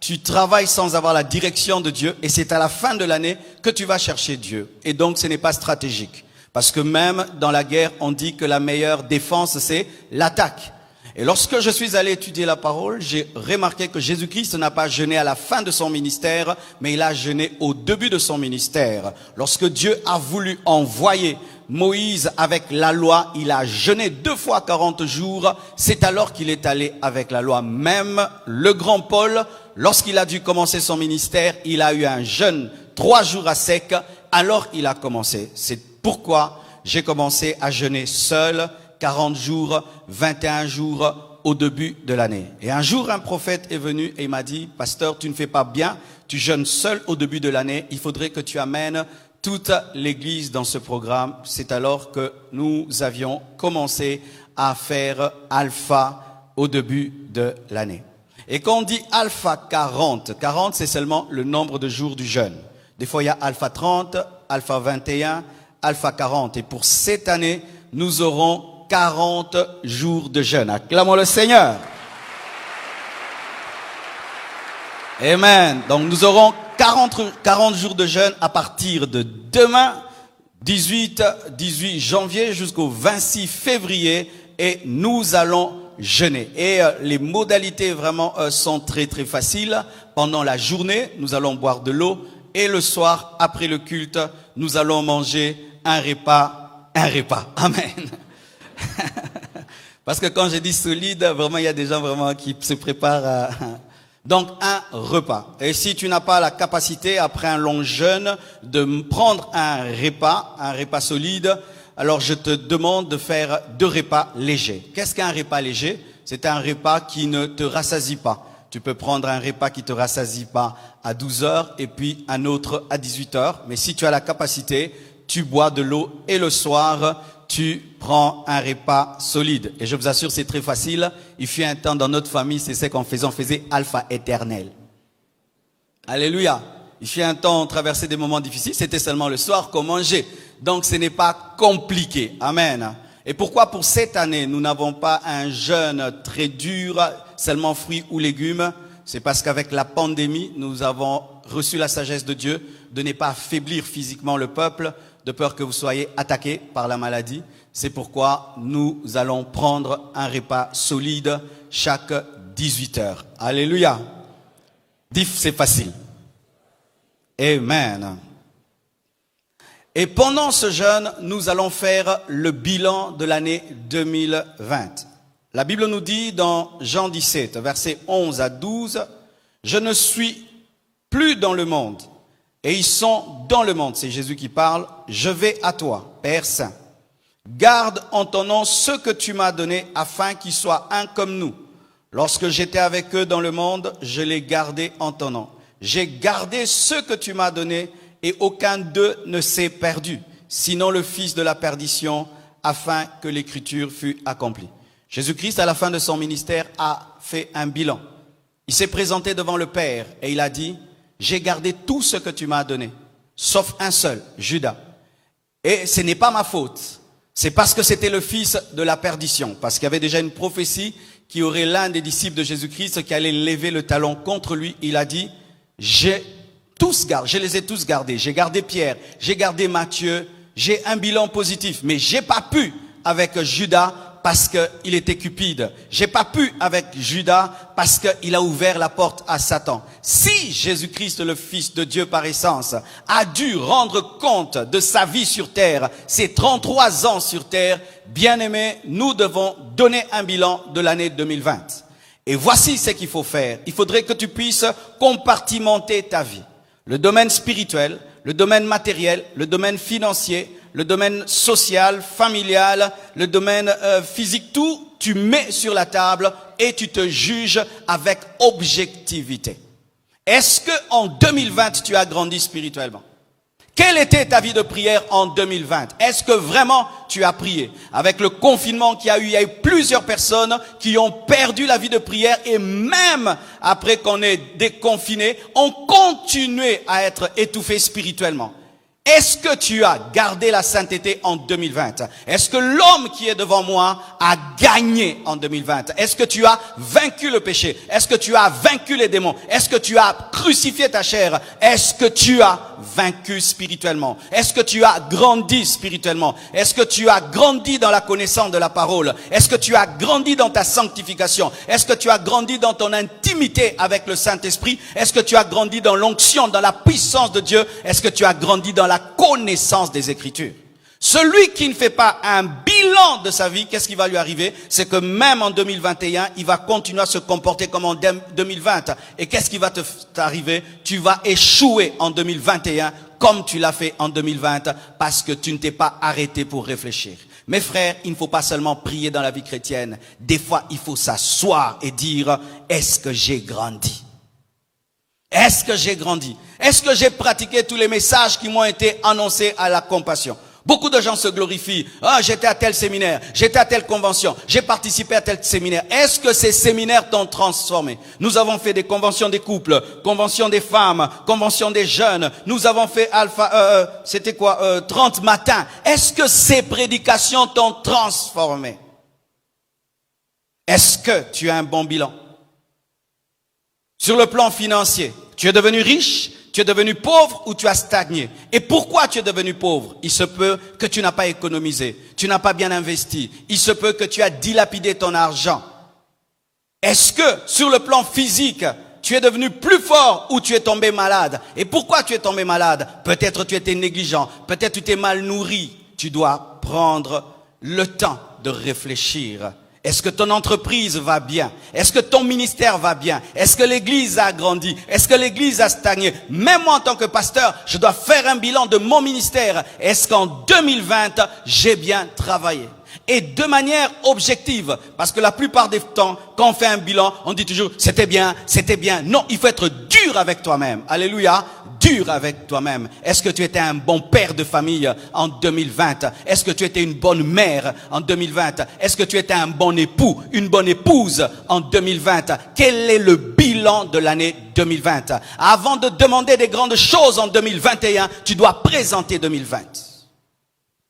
tu travailles sans avoir la direction de Dieu et c'est à la fin de l'année que tu vas chercher Dieu. Et donc ce n'est pas stratégique. Parce que même dans la guerre, on dit que la meilleure défense, c'est l'attaque. Et lorsque je suis allé étudier la parole, j'ai remarqué que Jésus-Christ n'a pas jeûné à la fin de son ministère, mais il a jeûné au début de son ministère. Lorsque Dieu a voulu envoyer Moïse avec la loi, il a jeûné 2 fois 40 jours. C'est alors qu'il est allé avec la loi. Même le grand Paul, lorsqu'il a dû commencer son ministère, il a eu un jeûne 3 jours à sec, alors il a commencé. C'est pourquoi j'ai commencé à jeûner seul 40 jours, 21 jours au début de l'année. Et un jour, un prophète est venu et il m'a dit, « Pasteur, tu ne fais pas bien, tu jeûnes seul au début de l'année, il faudrait que tu amènes toute l'église dans ce programme. » C'est alors que nous avions commencé à faire Alpha au début de l'année. Et quand on dit Alpha 40, 40 c'est seulement le nombre de jours du jeûne. Des fois il y a Alpha 30, Alpha 21, Alpha 40. Et pour cette année, nous aurons 40 jours de jeûne. Acclamons le Seigneur. Amen. Donc nous aurons 40 jours de jeûne à partir de demain, 18 janvier jusqu'au 26 février. Et nous allons jeûner. Et les modalités vraiment sont très très faciles. Pendant la journée, nous allons boire de l'eau. Et le soir, après le culte, nous allons manger un repas. Amen. Parce que quand je dis solide, vraiment, il y a des gens vraiment qui se préparent à... Donc, un repas. Et si tu n'as pas la capacité, après un long jeûne, de prendre un repas solide, alors je te demande de faire 2 repas légers. Qu'est-ce qu'un repas léger? C'est un repas qui ne te rassasie pas. Tu peux prendre un repas qui te rassasie pas à 12 heures et puis un autre à 18 heures. Mais si tu as la capacité, tu bois de l'eau et le soir, tu prends un repas solide. Et je vous assure, c'est très facile. Il fut un temps dans notre famille, c'est ce qu'on faisait. On faisait Alpha éternel. Alléluia. Il fut un temps, on traversait des moments difficiles. C'était seulement le soir qu'on mangeait. Donc ce n'est pas compliqué. Amen. Et pourquoi pour cette année, nous n'avons pas un jeûne très dur, seulement fruits ou légumes? C'est parce qu'avec la pandémie, nous avons reçu la sagesse de Dieu de ne pas affaiblir physiquement le peuple, de peur que vous soyez attaqués par la maladie. C'est pourquoi nous allons prendre un repas solide chaque 18 heures. Alléluia. Diff, c'est facile. Amen. Et pendant ce jeûne, nous allons faire le bilan de l'année 2020. La Bible nous dit dans Jean 17, versets 11 à 12, « Je ne suis plus dans le monde, et ils sont dans le monde. » C'est Jésus qui parle. « Je vais à toi, Père Saint. Garde en ton nom ceux que tu m'as donnés, afin qu'ils soient un comme nous. Lorsque j'étais avec eux dans le monde, je les gardais en ton nom. J'ai gardé ceux que tu m'as donnés, et aucun d'eux ne s'est perdu, sinon le fils de la perdition, afin que l'écriture fût accomplie. » Jésus-Christ, à la fin de son ministère, a fait un bilan. Il s'est présenté devant le Père et il a dit, « J'ai gardé tout ce que tu m'as donné, sauf un seul, Judas. Et ce n'est pas ma faute, c'est parce que c'était le fils de la perdition, parce qu'il y avait déjà une prophétie qui aurait l'un des disciples de Jésus-Christ qui allait lever le talon contre lui. Il a dit, je les ai tous gardés. J'ai gardé Pierre, j'ai gardé Matthieu, j'ai un bilan positif, mais j'ai pas pu avec Judas, parce qu'il était cupide. J'ai pas pu avec Judas parce qu'il a ouvert la porte à Satan. Si Jésus-Christ, le Fils de Dieu par essence, a dû rendre compte de sa vie sur terre, ses 33 ans sur terre, bien aimés, nous devons donner un bilan de l'année 2020. Et voici ce qu'il faut faire. Il faudrait que tu puisses compartimenter ta vie. Le domaine spirituel, le domaine matériel, le domaine financier, le domaine social, familial, le domaine physique, tout, tu mets sur la table et tu te juges avec objectivité. Est-ce que en 2020, tu as grandi spirituellement? Quelle était ta vie de prière en 2020? Est-ce que vraiment tu as prié? Avec le confinement qu'il y a eu, il y a eu plusieurs personnes qui ont perdu la vie de prière et même après qu'on est déconfiné, ont continué à être étouffés spirituellement. Est-ce que tu as gardé la sainteté en 2020? Est-ce que l'homme qui est devant moi a gagné en 2020? Est-ce que tu as vaincu le péché? Est-ce que tu as vaincu les démons? Est-ce que tu as crucifié ta chair? Est-ce que tu as vaincu spirituellement? Est-ce que tu as grandi spirituellement? Est-ce que tu as grandi dans la connaissance de la parole? Est-ce que tu as grandi dans ta sanctification? Est-ce que tu as grandi dans ton intimité avec le Saint-Esprit? Est-ce que tu as grandi dans l'onction, dans la puissance de Dieu? Est-ce que tu as grandi dans la connaissance des Écritures? Celui qui ne fait pas un bilan de sa vie, qu'est-ce qui va lui arriver? C'est que même en 2021, il va continuer à se comporter comme en 2020. Et qu'est-ce qui va t'arriver? Tu vas échouer en 2021 comme tu l'as fait en 2020 parce que tu ne t'es pas arrêté pour réfléchir. Mes frères, il ne faut pas seulement prier dans la vie chrétienne. Des fois, il faut s'asseoir et dire, est-ce que j'ai grandi? Est-ce que j'ai grandi? Est-ce que j'ai pratiqué tous les messages qui m'ont été annoncés à la compassion? Beaucoup de gens se glorifient. Ah, j'étais à tel séminaire, j'étais à telle convention, j'ai participé à tel séminaire. Est-ce que ces séminaires t'ont transformé? Nous avons fait des conventions des couples, conventions des femmes, conventions des jeunes. Nous avons fait 30 matins. Est-ce que ces prédications t'ont transformé? Est-ce que tu as un bon bilan? Sur le plan financier, tu es devenu riche, tu es devenu pauvre ou tu as stagné? Et pourquoi tu es devenu pauvre? Il se peut que tu n'as pas économisé, tu n'as pas bien investi. Il se peut que tu as dilapidé ton argent. Est-ce que sur le plan physique, tu es devenu plus fort ou tu es tombé malade? Et pourquoi tu es tombé malade? Peut-être tu étais négligent, peut-être tu t'es mal nourri. Tu dois prendre le temps de réfléchir. Est-ce que ton entreprise va bien? Est-ce que ton ministère va bien? Est-ce que l'église a grandi? Est-ce que l'église a stagné? Même moi en tant que pasteur, je dois faire un bilan de mon ministère. Est-ce qu'en 2020, j'ai bien travaillé? Et de manière objective, parce que la plupart des temps, quand on fait un bilan, on dit toujours, c'était bien, c'était bien. Non, il faut être dur avec toi-même. Alléluia. Dur avec toi-même. Est-ce que tu étais un bon père de famille en 2020? Est-ce que tu étais une bonne mère en 2020? Est-ce que tu étais un bon époux, une bonne épouse en 2020? Quel est le bilan de l'année 2020? Avant de demander des grandes choses en 2021, tu dois présenter 2020.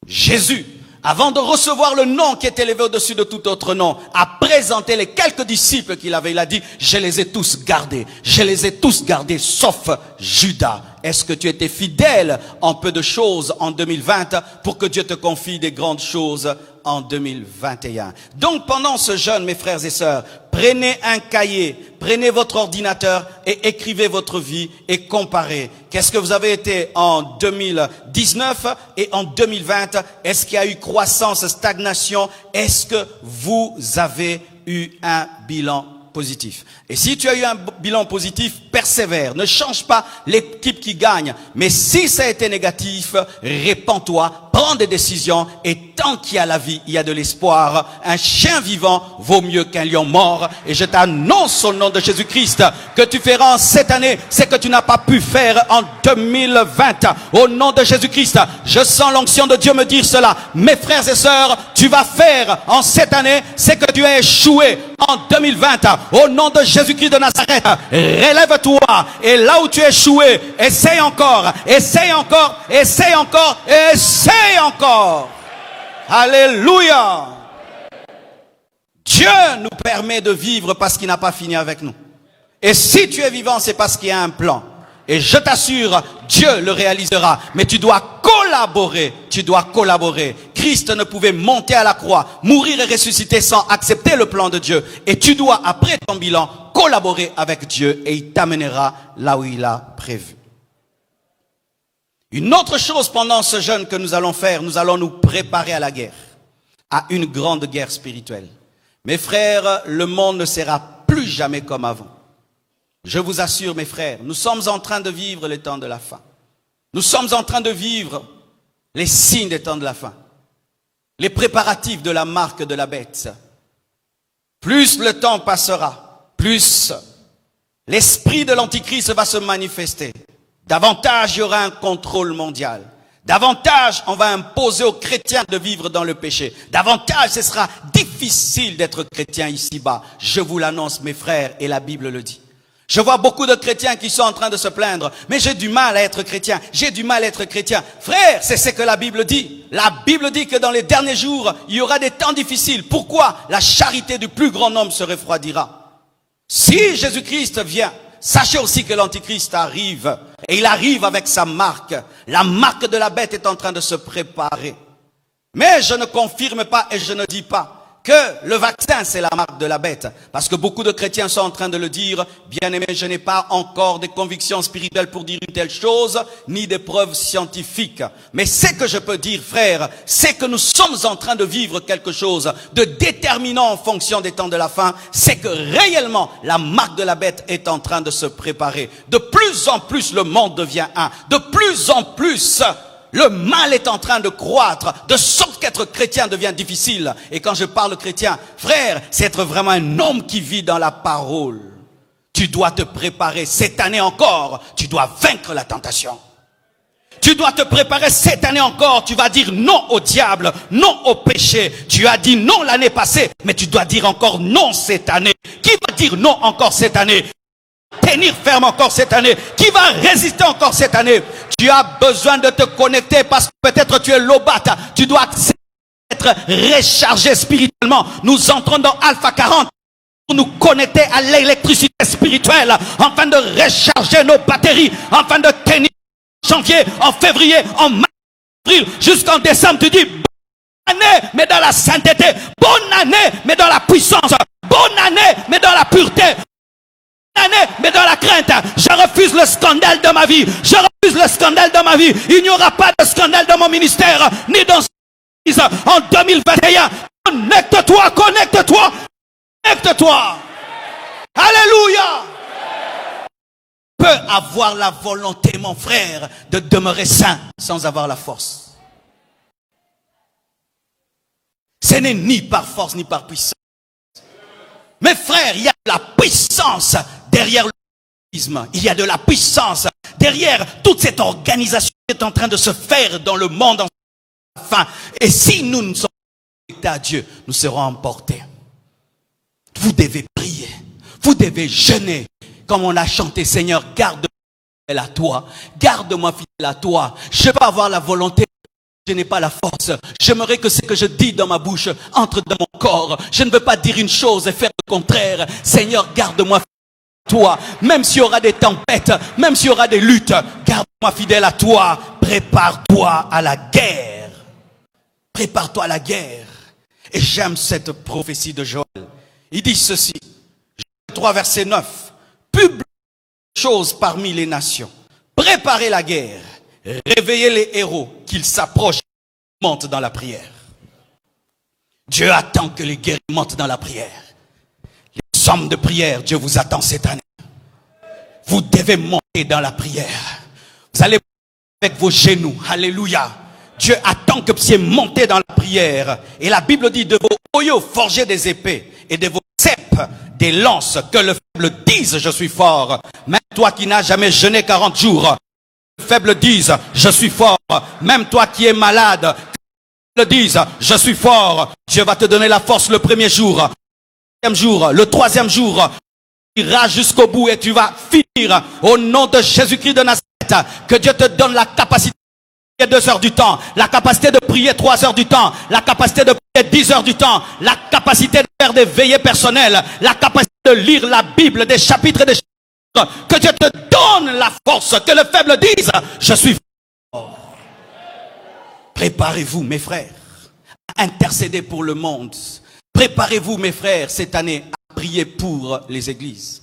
Jésus avant de recevoir le nom qui est élevé au-dessus de tout autre nom, a présenté les quelques disciples qu'il avait. Il a dit, je les ai tous gardés. Je les ai tous gardés, sauf Judas. Est-ce que tu étais fidèle en peu de choses en 2020 pour que Dieu te confie des grandes choses en 2021? Donc pendant ce jeûne, mes frères et sœurs, prenez un cahier, prenez votre ordinateur et écrivez votre vie et comparez. Qu'est-ce que vous avez été en 2019 et en 2020? Est-ce qu'il y a eu croissance, stagnation? Est-ce que vous avez eu un bilan positif? Et si tu as eu un bilan positif, persévère. Ne change pas l'équipe qui gagne. Mais si ça a été négatif, répands-toi, prends des décisions. Et tant qu'il y a la vie, il y a de l'espoir. Un chien vivant vaut mieux qu'un lion mort. Et je t'annonce au nom de Jésus-Christ que tu feras en cette année ce que tu n'as pas pu faire en 2020. Au nom de Jésus-Christ, je sens l'onction de Dieu me dire cela. Mes frères et sœurs, tu vas faire en cette année ce que tu as échoué en 2020. Au nom de Jésus-Christ de Nazareth, relève-toi. Et là où tu es échoué, essaye encore, essaye encore, essaye encore, essaye encore. Alléluia. Dieu nous permet de vivre parce qu'il n'a pas fini avec nous. Et si tu es vivant, c'est parce qu'il y a un plan. Et je t'assure, Dieu le réalisera. Mais tu dois collaborer. Tu dois collaborer. Christ ne pouvait monter à la croix, mourir et ressusciter sans accepter le plan de Dieu. Et tu dois, après ton bilan, collaborer avec Dieu et il t'amènera là où il a prévu. Une autre chose pendant ce jeûne que nous allons faire, nous allons nous préparer à la guerre. À une grande guerre spirituelle. Mes frères, le monde ne sera plus jamais comme avant. Je vous assure, mes frères, nous sommes en train de vivre les temps de la fin. Nous sommes en train de vivre les signes des temps de la fin. Les préparatifs de la marque de la bête. Plus le temps passera, plus l'esprit de l'Antichrist va se manifester. Davantage il y aura un contrôle mondial. Davantage on va imposer aux chrétiens de vivre dans le péché. Davantage ce sera difficile d'être chrétien ici-bas. Je vous l'annonce, mes frères, et la Bible le dit. Je vois beaucoup de chrétiens qui sont en train de se plaindre. Mais j'ai du mal à être chrétien. J'ai du mal à être chrétien. Frère, c'est ce que la Bible dit. La Bible dit que dans les derniers jours, il y aura des temps difficiles. Pourquoi? La charité du plus grand nombre se refroidira. Si Jésus-Christ vient, sachez aussi que l'Antichrist arrive. Et il arrive avec sa marque. La marque de la bête est en train de se préparer. Mais je ne confirme pas et je ne dis pas que le vaccin, c'est la marque de la bête. Parce que beaucoup de chrétiens sont en train de le dire. Bien aimé, je n'ai pas encore des convictions spirituelles pour dire une telle chose, ni des preuves scientifiques. Mais ce que je peux dire, frère, c'est que nous sommes en train de vivre quelque chose de déterminant en fonction des temps de la fin. C'est que réellement, la marque de la bête est en train de se préparer. De plus en plus, le monde devient un. De plus en plus, le mal est en train de croître, de sorte qu'être chrétien devient difficile. Et quand je parle chrétien, frère, c'est être vraiment un homme qui vit dans la parole. Tu dois te préparer cette année encore, tu dois vaincre la tentation. Tu dois te préparer cette année encore, tu vas dire non au diable, non au péché. Tu as dit non l'année passée, mais tu dois dire encore non cette année. Qui va dire non encore cette année? Tenir ferme encore cette année, qui va résister encore cette année. Tu as besoin de te connecter parce que peut-être tu es lobata, tu dois être rechargé spirituellement. Nous entrons dans Alpha 40 pour nous connecter à l'électricité spirituelle, afin de recharger nos batteries, afin de tenir en janvier, en février, en mars, avril, jusqu'en décembre. Tu dis bonne année mais dans la sainteté, bonne année mais dans la puissance, bonne année mais dans la pureté, année, mais dans la crainte. Je refuse le scandale de ma vie. Je refuse le scandale de ma vie. Il n'y aura pas de scandale dans mon ministère, ni dans l'église en 2021. Connecte-toi, connecte-toi, connecte-toi. Alléluia. Tu peux avoir la volonté, mon frère, de demeurer saint sans avoir la force. Ce n'est ni par force, ni par puissance. Mes frères, il y a de la puissance derrière l'organisme. Il y a de la puissance derrière toute cette organisation qui est en train de se faire dans le monde en fin. Et si nous ne sommes pas connectés à Dieu, nous serons emportés. Vous devez prier. Vous devez jeûner. Comme on a chanté, Seigneur, garde-moi fidèle à toi. Garde-moi fidèle à toi. Je veux avoir la volonté je n'ai pas la force. J'aimerais que ce que je dis dans ma bouche entre dans mon corps. Je ne veux pas dire une chose et faire le contraire. Seigneur, garde-moi toi. Même s'il y aura des tempêtes, même s'il y aura des luttes, garde-moi fidèle à toi. Prépare-toi à la guerre. Prépare-toi à la guerre. Et j'aime cette prophétie de Joël. Il dit ceci. Joël 3, verset 9. Publiez choses parmi les nations. Préparez la guerre. Réveillez les héros, qu'ils s'approchent et montent dans la prière. Dieu attend que les guerriers montent dans la prière. Les hommes de prière, Dieu vous attend cette année. Vous devez monter dans la prière. Vous allez avec vos genoux. Alléluia. Dieu attend que vous puissiez monter dans la prière. Et la Bible dit de vos oyaux forgez des épées et de vos cèpes des lances. Que le faible dise je suis fort. Même toi qui n'as jamais jeûné 40 jours. Le faible dise je suis fort. Même toi qui es malade. Que le dise je suis fort. Dieu va te donner la force le premier jour. Le deuxième jour. Le troisième jour. Tu iras jusqu'au bout et tu vas finir. Au nom de Jésus-Christ de Nazareth. Que Dieu te donne la capacité. 2 heures du temps, la capacité de prier 3 heures du temps, la capacité de prier 10 heures du temps, la capacité de faire des veillées personnelles, la capacité de lire la Bible, des chapitres et des chapitres. Que Dieu te donne la force, que le faible dise, je suis fort. Préparez-vous, mes frères, à intercéder pour le monde. Préparez-vous, mes frères, cette année, à prier pour les églises.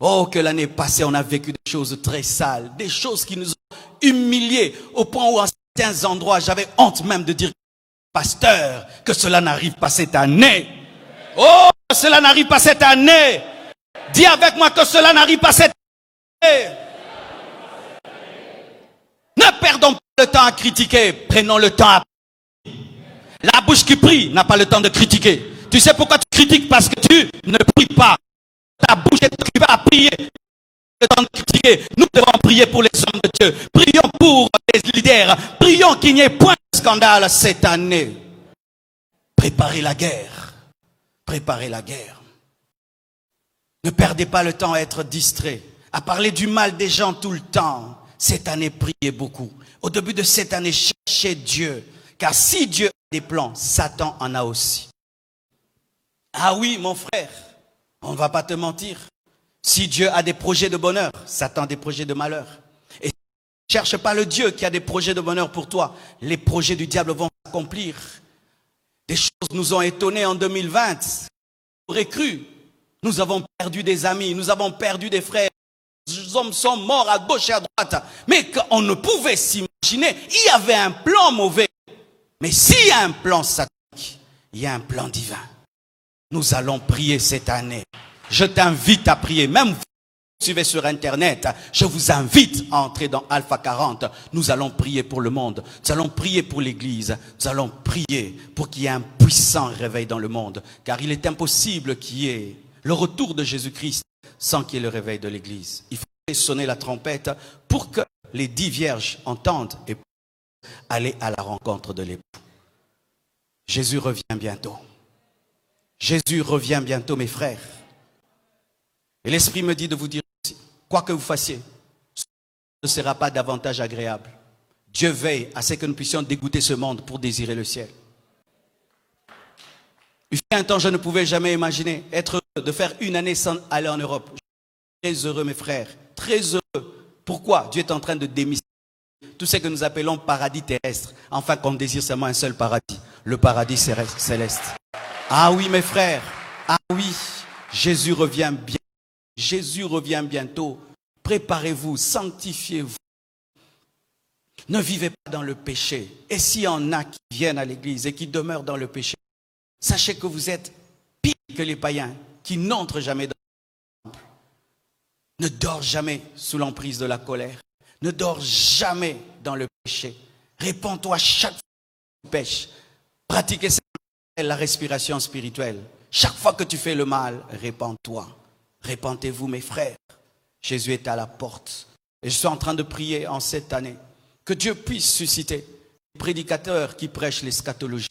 Oh, que l'année passée, on a vécu des choses très sales, des choses qui nous ont humiliés, au point où, à certains endroits, j'avais honte même de dire, pasteur, que cela n'arrive pas cette année. Oh, que cela n'arrive pas cette année. Dis avec moi que cela n'arrive pas cette année. Ne perdons pas le temps à critiquer, prenons le temps à prier. La bouche qui prie n'a pas le temps de critiquer. Tu sais pourquoi tu critiques? Parce que tu ne pries pas. Ta bouche est occupée à prier. Le temps de critiquer. Nous devons prier pour les hommes de Dieu. Prions pour les leaders. Prions qu'il n'y ait point de scandale cette année. Préparez la guerre. Préparez la guerre. Ne perdez pas le temps à être distrait, à parler du mal des gens tout le temps. Cette année, priez beaucoup. Au début de cette année, cherchez Dieu. Car si Dieu a des plans, Satan en a aussi. Ah oui, mon frère. On ne va pas te mentir. Si Dieu a des projets de bonheur, Satan a des projets de malheur. Et si tu ne cherches pas le Dieu qui a des projets de bonheur pour toi, les projets du diable vont s'accomplir. Des choses nous ont étonnés en 2020. On aurait cru. Nous avons perdu des amis, nous avons perdu des frères. Les hommes sont morts à gauche et à droite. Mais on ne pouvait s'imaginer. Il y avait un plan mauvais. Mais s'il y a un plan satanique, il y a un plan divin. Nous allons prier cette année. Je t'invite à prier. Même vous qui suivez sur Internet, je vous invite à entrer dans Alpha 40. Nous allons prier pour le monde. Nous allons prier pour l'Église. Nous allons prier pour qu'il y ait un puissant réveil dans le monde. Car il est impossible qu'il y ait le retour de Jésus-Christ sans qu'il y ait le réveil de l'Église. Il faut sonner la trompette pour que les 10 vierges entendent et aller à la rencontre de l'époux. Jésus revient bientôt. Jésus revient bientôt, mes frères. Et l'Esprit me dit de vous dire aussi, quoi que vous fassiez, ce ne sera pas davantage agréable. Dieu veille à ce que nous puissions dégoûter ce monde pour désirer le ciel. Il fut un temps, je ne pouvais jamais imaginer être heureux de faire une année sans aller en Europe. Je suis très heureux, mes frères, très heureux. Pourquoi? Dieu est en train de démystifier tout ce que nous appelons paradis terrestre, afin qu'on désire seulement un seul paradis, le paradis céleste. Ah oui, mes frères, ah oui, Jésus revient bientôt. Jésus revient bientôt. Préparez-vous, sanctifiez-vous. Ne vivez pas dans le péché. Et s'il y en a qui viennent à l'église et qui demeurent dans le péché, sachez que vous êtes pire que les païens qui n'entrent jamais dans le temple. Ne dors jamais sous l'emprise de la colère. Ne dors jamais dans le péché. Répands-toi chaque fois que tu pêches. Pratiquez la respiration spirituelle. Chaque fois que tu fais le mal, répands-toi. Répentez-vous, mes frères. Jésus est à la porte. Et je suis en train de prier en cette année que Dieu puisse susciter des prédicateurs qui prêchent l'eschatologie,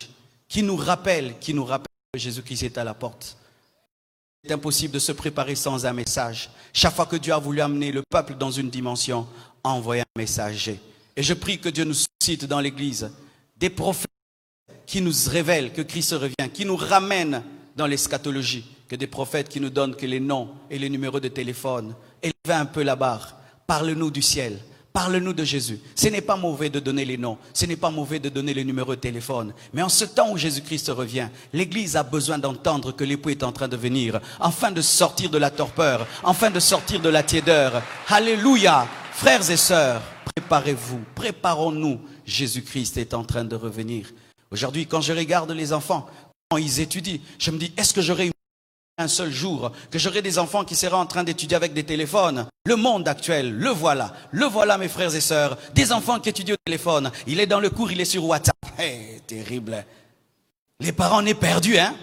qui nous rappellent que Jésus-Christ est à la porte. C'est impossible de se préparer sans un message. Chaque fois que Dieu a voulu amener le peuple dans une dimension, a envoyé un messager. Et je prie que Dieu nous suscite dans l'église des prophètes qui nous révèlent que Christ revient, qui nous ramènent dans l'eschatologie, que des prophètes qui nous donnent que les noms et les numéros de téléphone. Élevez un peu la barre. Parle-nous du ciel. Parle-nous de Jésus. Ce n'est pas mauvais de donner les noms. Ce n'est pas mauvais de donner les numéros de téléphone. Mais en ce temps où Jésus-Christ revient, l'Église a besoin d'entendre que l'époux est en train de venir, afin de sortir de la torpeur, afin de sortir de la tiédeur. Alléluia. Frères et sœurs, préparez-vous, préparons-nous. Jésus-Christ est en train de revenir. Aujourd'hui, quand je regarde les enfants, quand ils étudient, je me dis, est-ce que j'aurai un seul jour, que j'aurai des enfants qui seraient en train d'étudier avec des téléphones? Le monde actuel, le voilà mes frères et sœurs, des enfants qui étudient au téléphone, il est dans le cours, il est sur WhatsApp. Hey, terrible. Les parents, on est perdus, hein?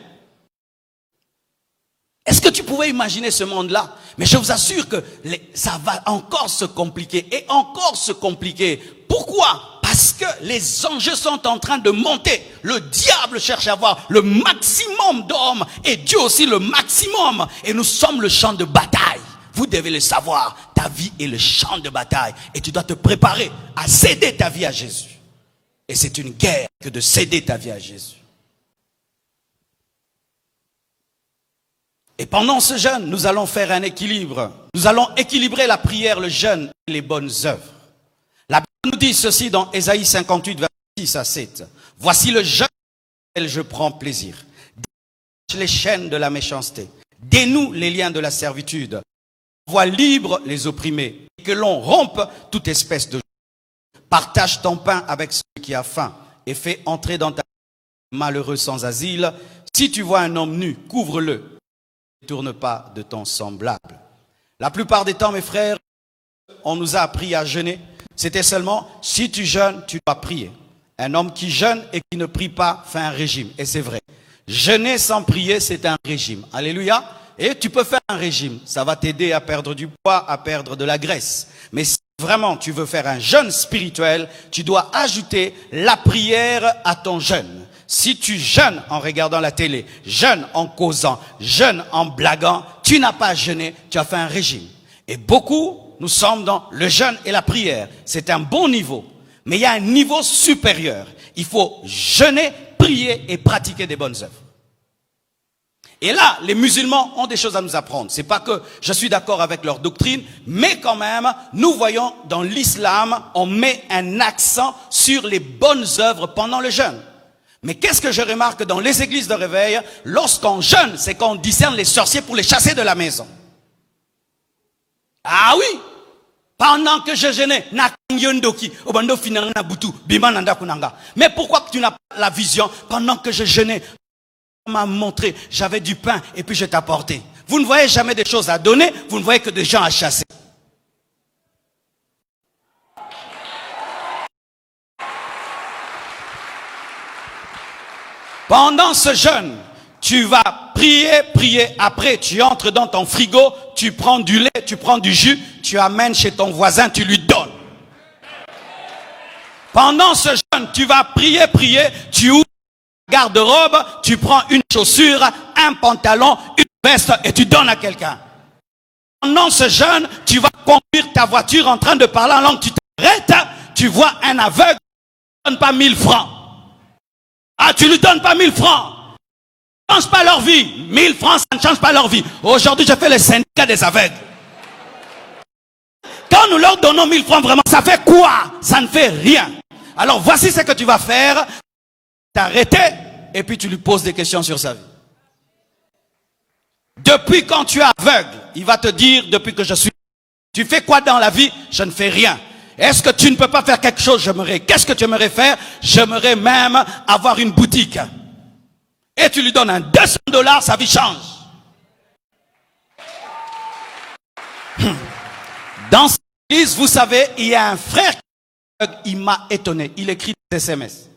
Est-ce que tu pouvais imaginer ce monde-là? Mais je vous assure que ça va encore se compliquer et encore se compliquer. Pourquoi? Parce que les enjeux sont en train de monter. Le diable cherche à avoir le maximum d'hommes et Dieu aussi le maximum. Et nous sommes le champ de bataille. Vous devez le savoir. Ta vie est le champ de bataille. Et tu dois te préparer à céder ta vie à Jésus. Et c'est une guerre que de céder ta vie à Jésus. Et pendant ce jeûne, nous allons faire un équilibre. Nous allons équilibrer la prière, le jeûne et les bonnes œuvres. La Bible nous dit ceci dans Ésaïe 58, verset 6 à 7. Voici le jeûne auquel je prends plaisir. Détache les chaînes de la méchanceté. Dénoue les liens de la servitude. Envoie libre les opprimés. Et que l'on rompe toute espèce de joie. Partage ton pain avec celui qui a faim. Et fais entrer dans ta vie malheureux sans asile. Si tu vois un homme nu, couvre-le. Ne tourne pas de ton semblable. La plupart des temps, mes frères, on nous a appris à jeûner. C'était seulement, si tu jeûnes, tu dois prier. Un homme qui jeûne et qui ne prie pas fait un régime. Et c'est vrai. Jeûner sans prier, c'est un régime. Alléluia. Et tu peux faire un régime. Ça va t'aider à perdre du poids, à perdre de la graisse. Mais si vraiment tu veux faire un jeûne spirituel, tu dois ajouter la prière à ton jeûne. Si tu jeûnes en regardant la télé, jeûnes en causant, jeûnes en blaguant, tu n'as pas jeûné, tu as fait un régime. Et beaucoup, nous sommes dans le jeûne et la prière. C'est un bon niveau. Mais il y a un niveau supérieur. Il faut jeûner, prier et pratiquer des bonnes œuvres. Et là, les musulmans ont des choses à nous apprendre. C'est pas que je suis d'accord avec leur doctrine, mais quand même, nous voyons dans l'islam, on met un accent sur les bonnes œuvres pendant le jeûne. Mais qu'est-ce que je remarque dans les églises de réveil? Lorsqu'on jeûne, c'est qu'on discerne les sorciers pour les chasser de la maison. Ah oui! Pendant que je jeûnais, mais pourquoi tu n'as pas la vision? Pendant que je jeûnais, on m'a montré, j'avais du pain et puis je t'ai apporté. Vous ne voyez jamais des choses à donner, vous ne voyez que des gens à chasser. Pendant ce jeûne, tu vas prier, après tu entres dans ton frigo, tu prends du lait, tu prends du jus, tu amènes chez ton voisin, tu lui donnes. Pendant ce jeûne, tu vas prier, tu ouvres la garde-robe, tu prends une chaussure, un pantalon, une veste et tu donnes à quelqu'un. Pendant ce jeûne, tu vas conduire ta voiture en train de parler en langue, tu t'arrêtes, tu vois un aveugle, tu ne donnes pas 1000 francs. Ah, tu lui donnes pas 1000 francs. Ça ne change pas leur vie. 1000 francs, ça ne change pas leur vie. Aujourd'hui, je fais le syndicat des aveugles. Quand nous leur donnons 1000 francs, vraiment, ça fait quoi? Ça ne fait rien. Alors, voici ce que tu vas faire. T'arrêter, et puis tu lui poses des questions sur sa vie. Depuis quand tu es aveugle, il va te dire, depuis que je suis... Tu fais quoi dans la vie? Je ne fais rien. Est-ce que tu ne peux pas faire quelque chose? J'aimerais. Qu'est-ce que tu aimerais faire? J'aimerais même avoir une boutique. Et tu lui donnes un $200, sa vie change. Dans cette église, vous savez, il y a un frère qui m'a étonné. Il écrit des SMS.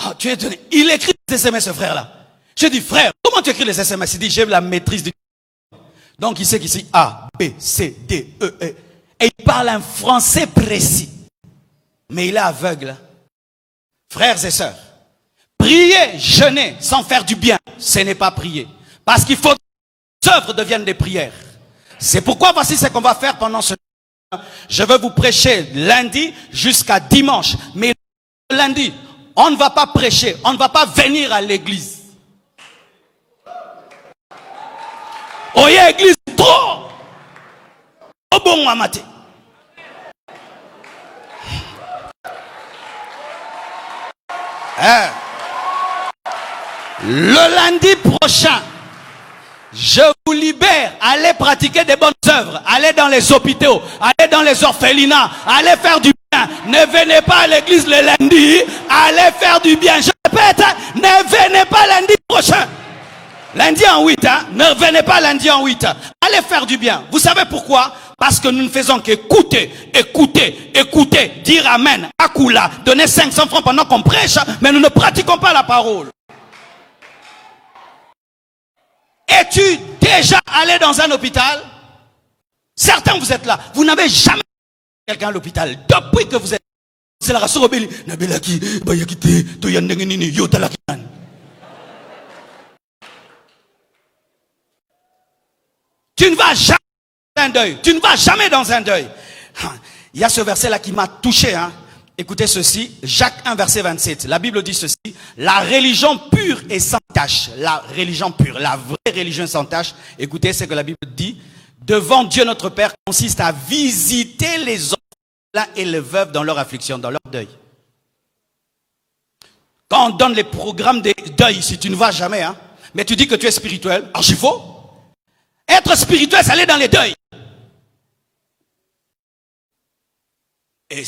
Oh, tu es étonné. Il écrit des SMS, ce frère-là. Je dis, frère, comment tu écris les SMS? Il dit, j'ai la maîtrise du... Donc il sait qu'ici, A, B, C, D, E, E. Et il parle un français précis. Mais il est aveugle. Frères et sœurs, prier, jeûner, sans faire du bien, ce n'est pas prier. Parce qu'il faut que les œuvres deviennent des prières. C'est pourquoi voici ce qu'on va faire pendant ce temps. Je vais vous prêcher lundi jusqu'à dimanche. Mais lundi, on ne va pas prêcher, on ne va pas venir à l'église. Oye, église, trop. Au bon matin. Le lundi prochain, je vous libère. Allez pratiquer des bonnes œuvres. Allez dans les hôpitaux. Allez dans les orphelinats. Allez faire du bien. Ne venez pas à l'église le lundi. Allez faire du bien. Je répète, ne venez pas lundi prochain. Lundi en 8, ne venez pas lundi en 8. Allez faire du bien. Vous savez pourquoi? Parce que nous ne faisons qu'écouter, dire amen, akula, donner 500 francs pendant qu'on prêche, mais nous ne pratiquons pas la parole. Es-tu déjà allé dans un hôpital? Certains vous êtes là, vous n'avez jamais vu quelqu'un à l'hôpital. Depuis que vous êtes, c'est la race rebelle. Tu ne vas jamais dans un deuil. Tu ne vas jamais dans un deuil. Il y a ce verset là qui m'a touché. Écoutez ceci, Jacques 1 verset 27. La Bible dit ceci: la religion pure et sans tache, la religion pure, la vraie religion sans tache. Écoutez ce que la Bible dit: devant Dieu notre Père consiste à visiter les orphelins et les veuves dans leur affliction, dans leur deuil. Quand on donne les programmes de deuil ici, tu ne vas jamais, mais tu dis que tu es spirituel, archi faux. Être spirituel, c'est aller dans les deuils. Et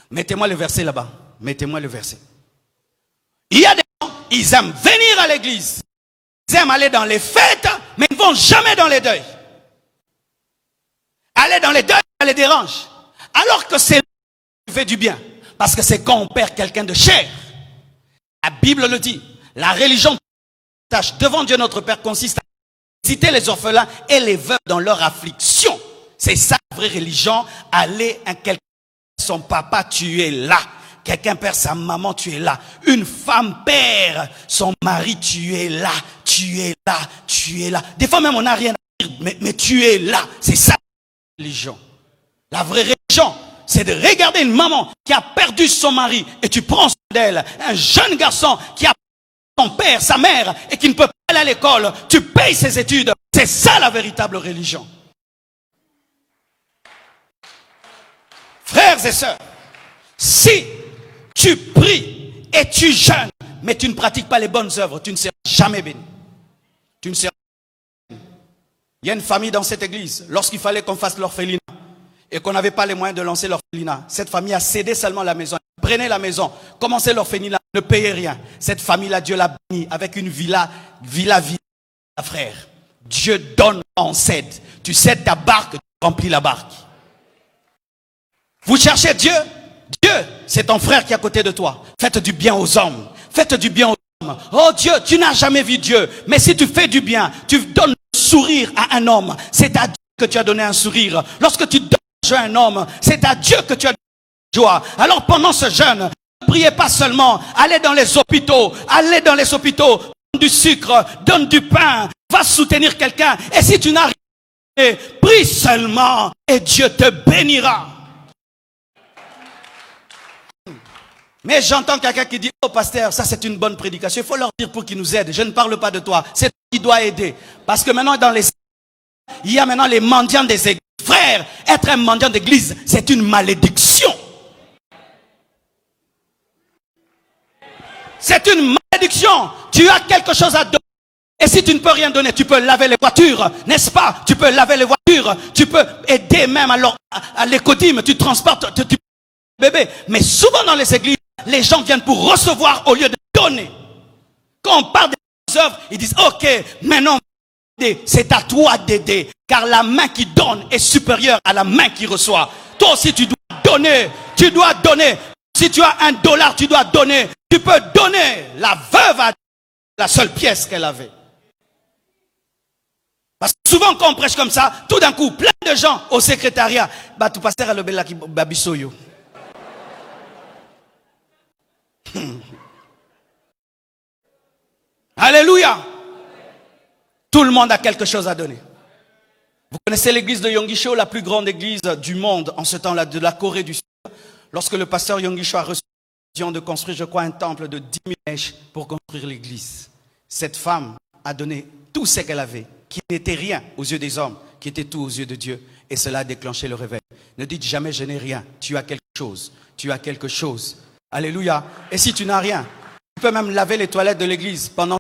mettez-moi le verset là-bas. Mettez-moi le verset. Il y a des gens, ils aiment venir à l'église. Ils aiment aller dans les fêtes, mais ils ne vont jamais dans les deuils. Aller dans les deuils, ça les dérange. Alors que c'est qui fait du bien. Parce que c'est quand on perd quelqu'un de cher. La Bible le dit. La religion devant Dieu notre Père consiste à visiter les orphelins et les veuves dans leur affliction. C'est ça la vraie religion. Aller à quelqu'un, son papa, tu es là. Quelqu'un perd sa maman, tu es là. Une femme perd son mari, tu es là. Tu es là, tu es là. Des fois même on n'a rien à dire, mais tu es là. C'est ça la religion. La vraie religion, c'est de regarder une maman qui a perdu son mari et tu prends soin d'elle. Un jeune garçon qui a son père, sa mère, et qui ne peut pas aller à l'école, tu payes ses études. C'est ça la véritable religion. Frères et sœurs, si tu pries et tu jeûnes, mais tu ne pratiques pas les bonnes œuvres, tu ne seras jamais béni. Tu ne seras jamais béni. Il y a une famille dans cette église, lorsqu'il fallait qu'on fasse l'orphelinat, et qu'on n'avait pas les moyens de lancer l'orphelinat, cette famille a cédé seulement la maison. Prenez la maison, commencez l'orphelinat, ne payez rien. Cette famille-là, Dieu l'a béni avec une villa, frère. Dieu donne, on cède. Tu cèdes ta barque, tu remplis la barque. Vous cherchez Dieu? Dieu, c'est ton frère qui est à côté de toi. Faites du bien aux hommes. Faites du bien aux hommes. Oh Dieu, tu n'as jamais vu Dieu. Mais si tu fais du bien, tu donnes un sourire à un homme. C'est à Dieu que tu as donné un sourire. Lorsque tu donnes à un homme, c'est à Dieu que tu as donné joie. Alors pendant ce jeûne, ne priez pas seulement, allez dans les hôpitaux, donne du sucre, donne du pain, va soutenir quelqu'un. Et si tu n'as rien, prie seulement et Dieu te bénira. Mais j'entends quelqu'un qui dit: oh pasteur, ça c'est une bonne prédication. Il faut leur dire pour qu'ils nous aident. Je ne parle pas de toi, c'est toi qui dois aider. Parce que maintenant il y a maintenant les mendiants des églises. Frère, être un mendiant d'église, c'est une malédiction. C'est une malédiction. Tu as quelque chose à donner. Et si tu ne peux rien donner, tu peux laver les voitures, n'est-ce pas? Tu peux laver les voitures. Tu peux aider même à l'écodime. Tu transportes bébé. Mais souvent dans les églises, les gens viennent pour recevoir au lieu de donner. Quand on parle des œuvres, ils disent: ok, maintenant, c'est à toi d'aider. Car la main qui donne est supérieure à la main qui reçoit. Toi aussi, tu dois donner. Tu dois donner. Si tu as $1, tu dois donner. Tu peux donner. La veuve a la seule pièce qu'elle avait. Parce que souvent, quand on prêche comme ça, tout d'un coup, plein de gens au secrétariat. Bah, tout pasteur à l'obéla qui babisoyo. Alléluia. Tout le monde a quelque chose à donner. Vous connaissez l'église de Yonggi-cho, la plus grande église du monde en ce temps-là, de la Corée du Sud. Lorsque le pasteur Yonggi-cho a reçu de construire, je crois, un temple de 10 000 mèches pour construire l'église. Cette femme a donné tout ce qu'elle avait, qui n'était rien aux yeux des hommes, qui était tout aux yeux de Dieu. Et cela a déclenché le réveil. Ne dites jamais je n'ai rien. Tu as quelque chose. Tu as quelque chose. Alléluia. Et si tu n'as rien, tu peux même laver les toilettes de l'église pendant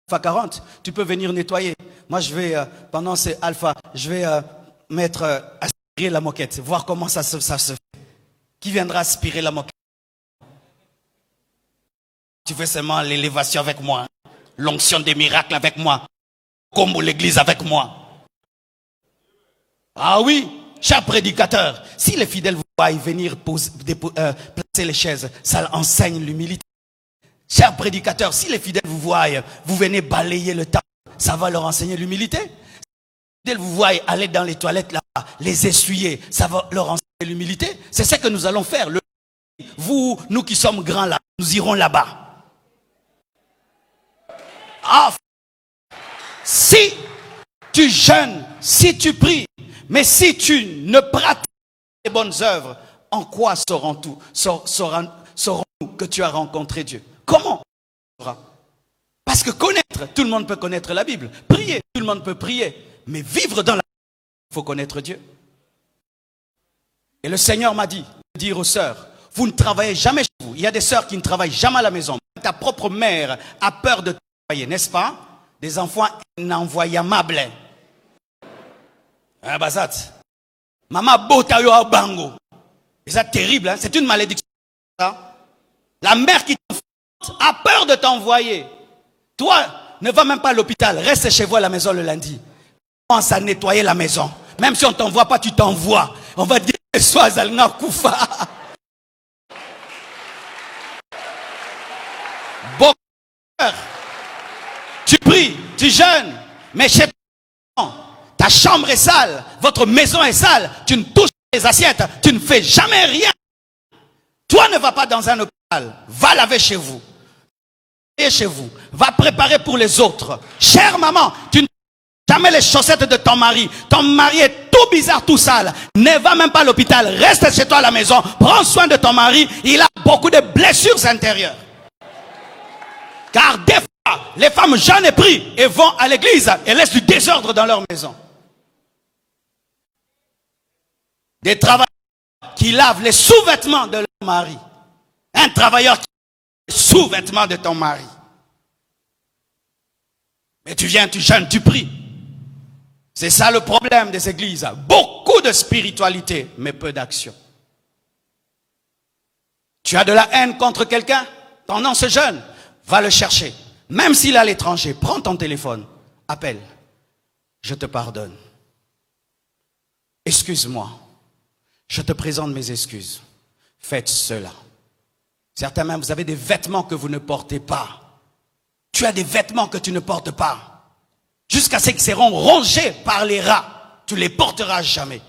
Alpha 40. Tu peux venir nettoyer. Moi, je vais, pendant ces Alpha, je vais aspirer la moquette, voir comment ça se fait. Qui viendra aspirer la moquette? Tu fais seulement l'élévation avec moi, l'onction des miracles avec moi, comme l'église avec moi. Ah oui, cher prédicateur, si les fidèles vous voient venir placer les chaises, ça enseigne l'humilité. Cher prédicateur, si les fidèles vous voient, vous venez balayer le temps, ça va leur enseigner l'humilité. Si les fidèles vous voient aller dans les toilettes là-bas, les essuyer, ça va leur enseigner l'humilité. C'est ce que nous allons faire. Vous, nous qui sommes grands là, nous irons là-bas. Ah, si tu jeûnes, si tu pries, mais si tu ne pratiques les bonnes œuvres, en quoi saurons-nous que tu as rencontré Dieu? Comment? Parce que connaître, tout le monde peut connaître la Bible. Prier, tout le monde peut prier. Mais vivre dans la Bible, il faut connaître Dieu. Et le Seigneur m'a dit, de dire aux sœurs, vous ne travaillez jamais chez vous. Il y a des sœurs qui ne travaillent jamais à la maison. Ta propre mère a peur de travailler, n'est-ce pas? Des enfants inenvoyamables. Hein, Bazat? Maman bota yo bango. C'est terrible, hein? C'est une malédiction. La mère qui t'enfante a peur de t'envoyer. Toi, ne va même pas à l'hôpital. Reste chez vous à la maison le lundi. Commence à nettoyer la maison. Même si on ne t'envoie pas, tu t'envoies. On va dire que sois Zalna Koufa. Bon, tu pries, tu jeûnes, mais chez toi, ta chambre est sale, votre maison est sale, tu ne touches pas les assiettes, tu ne fais jamais rien. Toi ne vas pas dans un hôpital, va laver chez vous. Et chez vous, va préparer pour les autres. Chère maman, tu ne jamais les chaussettes de ton mari est tout bizarre, tout sale, ne va même pas à l'hôpital, reste chez toi à la maison, prends soin de ton mari, il a beaucoup de blessures intérieures. Car des fois, les femmes jeûnent et prient et vont à l'église et laissent du désordre dans leur maison. Des travailleurs qui lavent les sous-vêtements de leur mari. Un travailleur qui lave les sous-vêtements de ton mari. Mais tu viens, tu jeûnes, tu pries. C'est ça le problème des églises. Beaucoup de spiritualité, mais peu d'action. Tu as de la haine contre quelqu'un pendant ce jeûne, va le chercher. Même s'il est à l'étranger, prends ton téléphone, appelle. Je te pardonne. Excuse-moi. Je te présente mes excuses. Faites cela. Certains même, vous avez des vêtements que vous ne portez pas. Tu as des vêtements que tu ne portes pas. Jusqu'à ce qu'ils seront rongés par les rats. Tu ne les porteras jamais.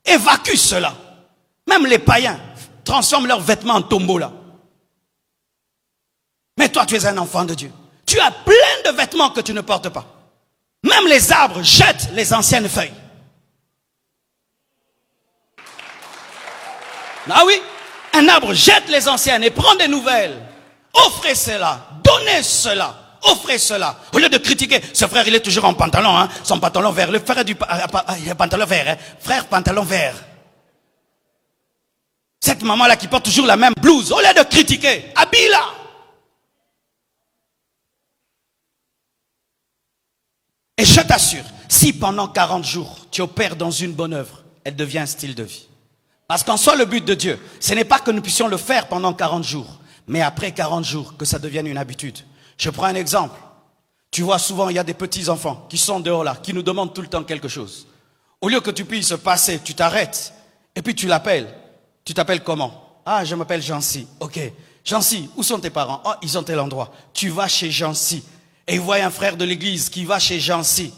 Évacue cela. Même les païens transforment leurs vêtements en tombola. Mais toi, tu es un enfant de Dieu. Tu as plein de vêtements que tu ne portes pas. Même les arbres jettent les anciennes feuilles. Ah oui, un arbre jette les anciennes et prend des nouvelles. Offrez cela, donnez cela, offrez cela. Au lieu de critiquer, ce frère il est toujours en pantalon, hein, son pantalon vert. Le frère a du pantalon vert, hein, frère pantalon vert. Cette maman-là qui porte toujours la même blouse, au lieu de critiquer, habille-la. Et je t'assure, si pendant 40 jours, tu opères dans une bonne œuvre, elle devient un style de vie. Parce qu'en soi, le but de Dieu, ce n'est pas que nous puissions le faire pendant 40 jours, mais après 40 jours, que ça devienne une habitude. Je prends un exemple. Tu vois, souvent, il y a des petits-enfants qui sont dehors là, qui nous demandent tout le temps quelque chose. Au lieu que tu puisses passer, tu t'arrêtes, et puis tu l'appelles. Tu t'appelles comment? Ah, je m'appelle Jancy. Ok. Jancy, où sont tes parents? Oh, ils ont tel endroit. Tu vas chez Jancy. Et il voit un frère de l'église qui va chez Jancy.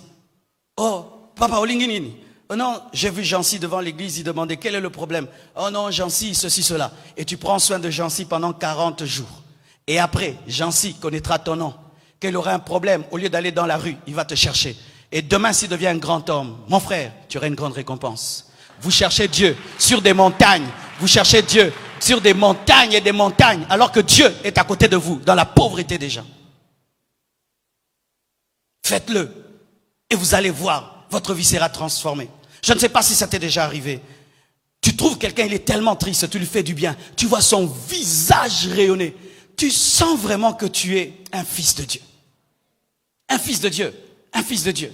Oh, papa, Olinginini. Oh non, j'ai vu Jancy devant l'église, il demandait quel est le problème. Oh non, Jancy, ceci, cela. Et tu prends soin de Jancy pendant 40 jours. Et après, Jancy connaîtra ton nom. Qu'il aura un problème, au lieu d'aller dans la rue, il va te chercher. Et demain, s'il devient un grand homme, mon frère, tu auras une grande récompense. Vous cherchez Dieu sur des montagnes. Vous cherchez Dieu sur des montagnes et des montagnes, alors que Dieu est à côté de vous, dans la pauvreté des gens. Faites-le et vous allez voir, votre vie sera transformée. Je ne sais pas si ça t'est déjà arrivé. Tu trouves quelqu'un, il est tellement triste, tu lui fais du bien. Tu vois son visage rayonner. Tu sens vraiment que tu es un fils de Dieu. Un fils de Dieu, un fils de Dieu.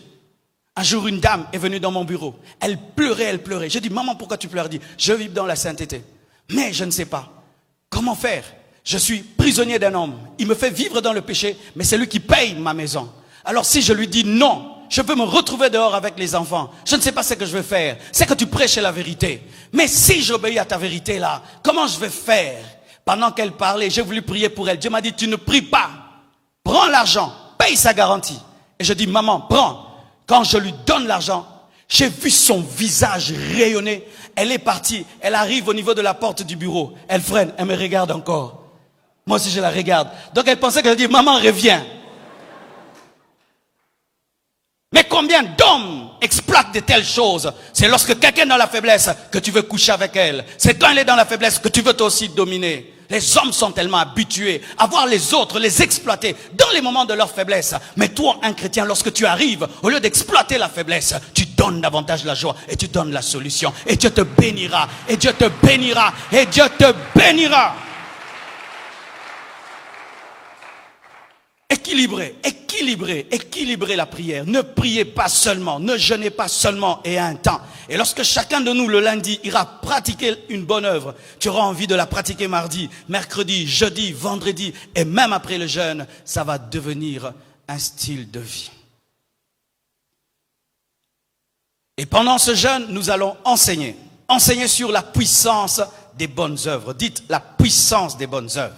Un jour, une dame est venue dans mon bureau. Elle pleurait. J'ai dit, maman, pourquoi tu pleures? Elle dit, je vis dans la sainteté. Mais je ne sais pas. Comment faire? Je suis prisonnier d'un homme. Il me fait vivre dans le péché, mais c'est lui qui paye ma maison. Alors si je lui dis non, je peux me retrouver dehors avec les enfants. Je ne sais pas ce que je vais faire. C'est que tu prêches la vérité. Mais si j'obéis à ta vérité là, comment je vais faire? Pendant qu'elle parlait, j'ai voulu prier pour elle. Dieu m'a dit, tu ne pries pas. Prends l'argent, paye sa garantie. Et je dis, maman, prends. Quand je lui donne l'argent, j'ai vu son visage rayonner. Elle est partie. Elle arrive au niveau de la porte du bureau. Elle freine. Elle me regarde encore. Moi aussi, je la regarde. Donc, elle pensait que je dis, maman, reviens. Mais combien d'hommes exploitent de telles choses? C'est lorsque quelqu'un est dans la faiblesse que tu veux coucher avec elle. C'est quand elle est dans la faiblesse que tu veux toi aussi dominer. Les hommes sont tellement habitués à voir les autres, les exploiter dans les moments de leur faiblesse. Mais toi, un chrétien, lorsque tu arrives, au lieu d'exploiter la faiblesse, tu donnes davantage la joie et tu donnes la solution. Et Dieu te bénira, et Dieu te bénira, et Dieu te bénira. Équilibrez la prière. Ne priez pas seulement, ne jeûnez pas seulement et à un temps. Et lorsque chacun de nous le lundi ira pratiquer une bonne œuvre, tu auras envie de la pratiquer mardi, mercredi, jeudi, vendredi et même après le jeûne, ça va devenir un style de vie. Et pendant ce jeûne, nous allons enseigner sur la puissance des bonnes œuvres. Dites la puissance des bonnes œuvres.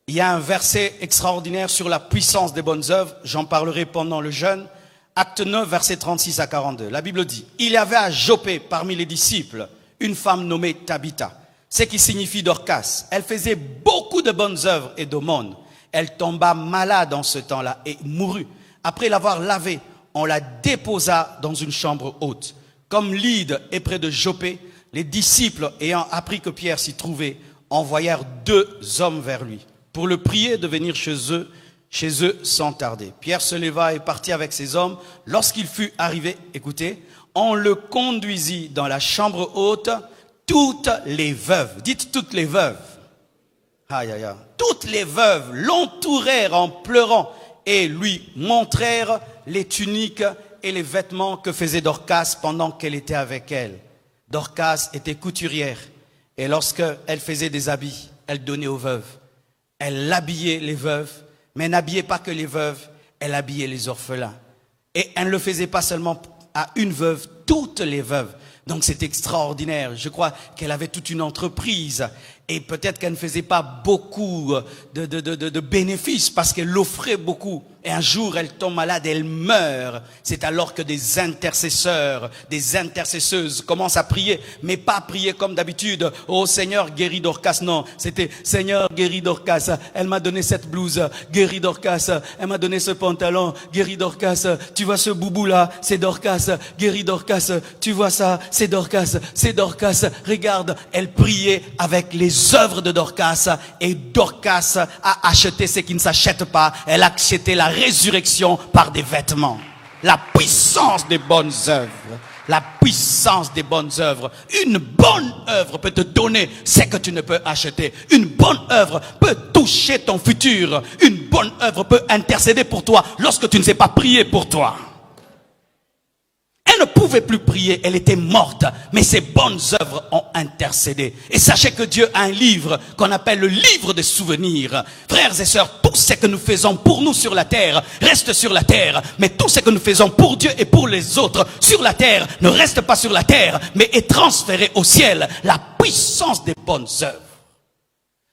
Il y a un verset extraordinaire sur la puissance des bonnes œuvres. J'en parlerai pendant le jeûne. Acte 9, versets 36 à 42. La Bible dit, il y avait à Joppé parmi les disciples une femme nommée Tabitha, ce qui signifie Dorcas. Elle faisait beaucoup de bonnes œuvres et d'aumônes. Elle tomba malade en ce temps-là et mourut. Après l'avoir lavée, on la déposa dans une chambre haute. Comme Lyde est près de Joppé, les disciples ayant appris que Pierre s'y trouvait, envoyèrent 2 hommes vers lui pour le prier de venir chez eux sans tarder. Pierre se leva et partit avec ses hommes. Lorsqu'il fut arrivé, écoutez, on le conduisit dans la chambre haute, toutes les veuves, dites toutes les veuves, aïe aïe aïe, toutes les veuves l'entourèrent en pleurant et lui montrèrent les tuniques et les vêtements que faisait Dorcas pendant qu'elle était avec elle. Dorcas était couturière et lorsqu'elle faisait des habits, elle donnait aux veuves. Elle habillait les veuves, mais n'habillait pas que les veuves, elle habillait les orphelins. Et elle ne le faisait pas seulement à une veuve, toutes les veuves. Donc c'est extraordinaire. Je crois qu'elle avait toute une entreprise et peut-être qu'elle ne faisait pas beaucoup de bénéfices parce qu'elle offrait beaucoup. Et un jour, elle tombe malade et elle meurt. C'est alors que des intercesseurs, des intercesseuses commencent à prier, mais pas prier comme d'habitude. Oh Seigneur, guéris Dorcas. Non, c'était Seigneur, guéris Dorcas. Elle m'a donné cette blouse, guéris Dorcas. Elle m'a donné ce pantalon, guéris Dorcas. Tu vois ce boubou là, c'est Dorcas, guéris Dorcas. Tu vois ça, c'est Dorcas, c'est Dorcas. Regarde, elle priait avec les œuvres de Dorcas et Dorcas a acheté ce qui ne s'achète pas. Elle a acheté la résurrection par des vêtements. La puissance des bonnes œuvres. La puissance des bonnes œuvres. Une bonne œuvre peut te donner ce que tu ne peux acheter. Une bonne œuvre peut toucher ton futur. Une bonne œuvre peut intercéder pour toi lorsque tu ne sais pas prier pour toi. Elle ne pouvait plus prier, elle était morte, mais ses bonnes œuvres ont intercédé. Et sachez que Dieu a un livre qu'on appelle le livre des souvenirs. Frères et sœurs, tout ce que nous faisons pour nous sur la terre reste sur la terre, mais tout ce que nous faisons pour Dieu et pour les autres sur la terre ne reste pas sur la terre, mais est transféré au ciel. La puissance des bonnes œuvres.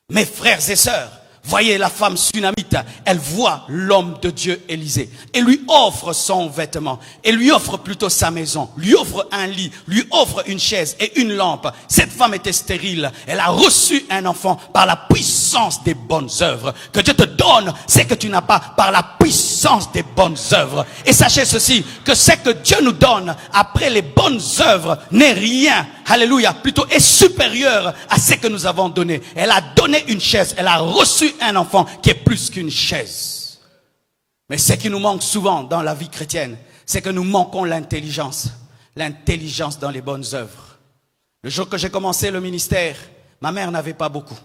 Mes frères et sœurs, voyez la femme sunamite, elle voit l'homme de Dieu Élisée et lui offre son vêtement, et lui offre plutôt sa maison, lui offre un lit, lui offre une chaise et une lampe. Cette femme était stérile, elle a reçu un enfant par la puissance des bonnes œuvres. Que Dieu te donne ce que tu n'as pas par la puissance des bonnes œuvres. Et sachez ceci, que ce que Dieu nous donne après les bonnes œuvres n'est rien, alléluia, plutôt est supérieur à ce que nous avons donné. Elle a donné une chaise, elle a reçu un enfant qui est plus qu'une chaise. Mais ce qui nous manque souvent dans la vie chrétienne, c'est que nous manquons l'intelligence dans les bonnes œuvres. Le jour que j'ai commencé le ministère, ma mère n'avait pas beaucoup.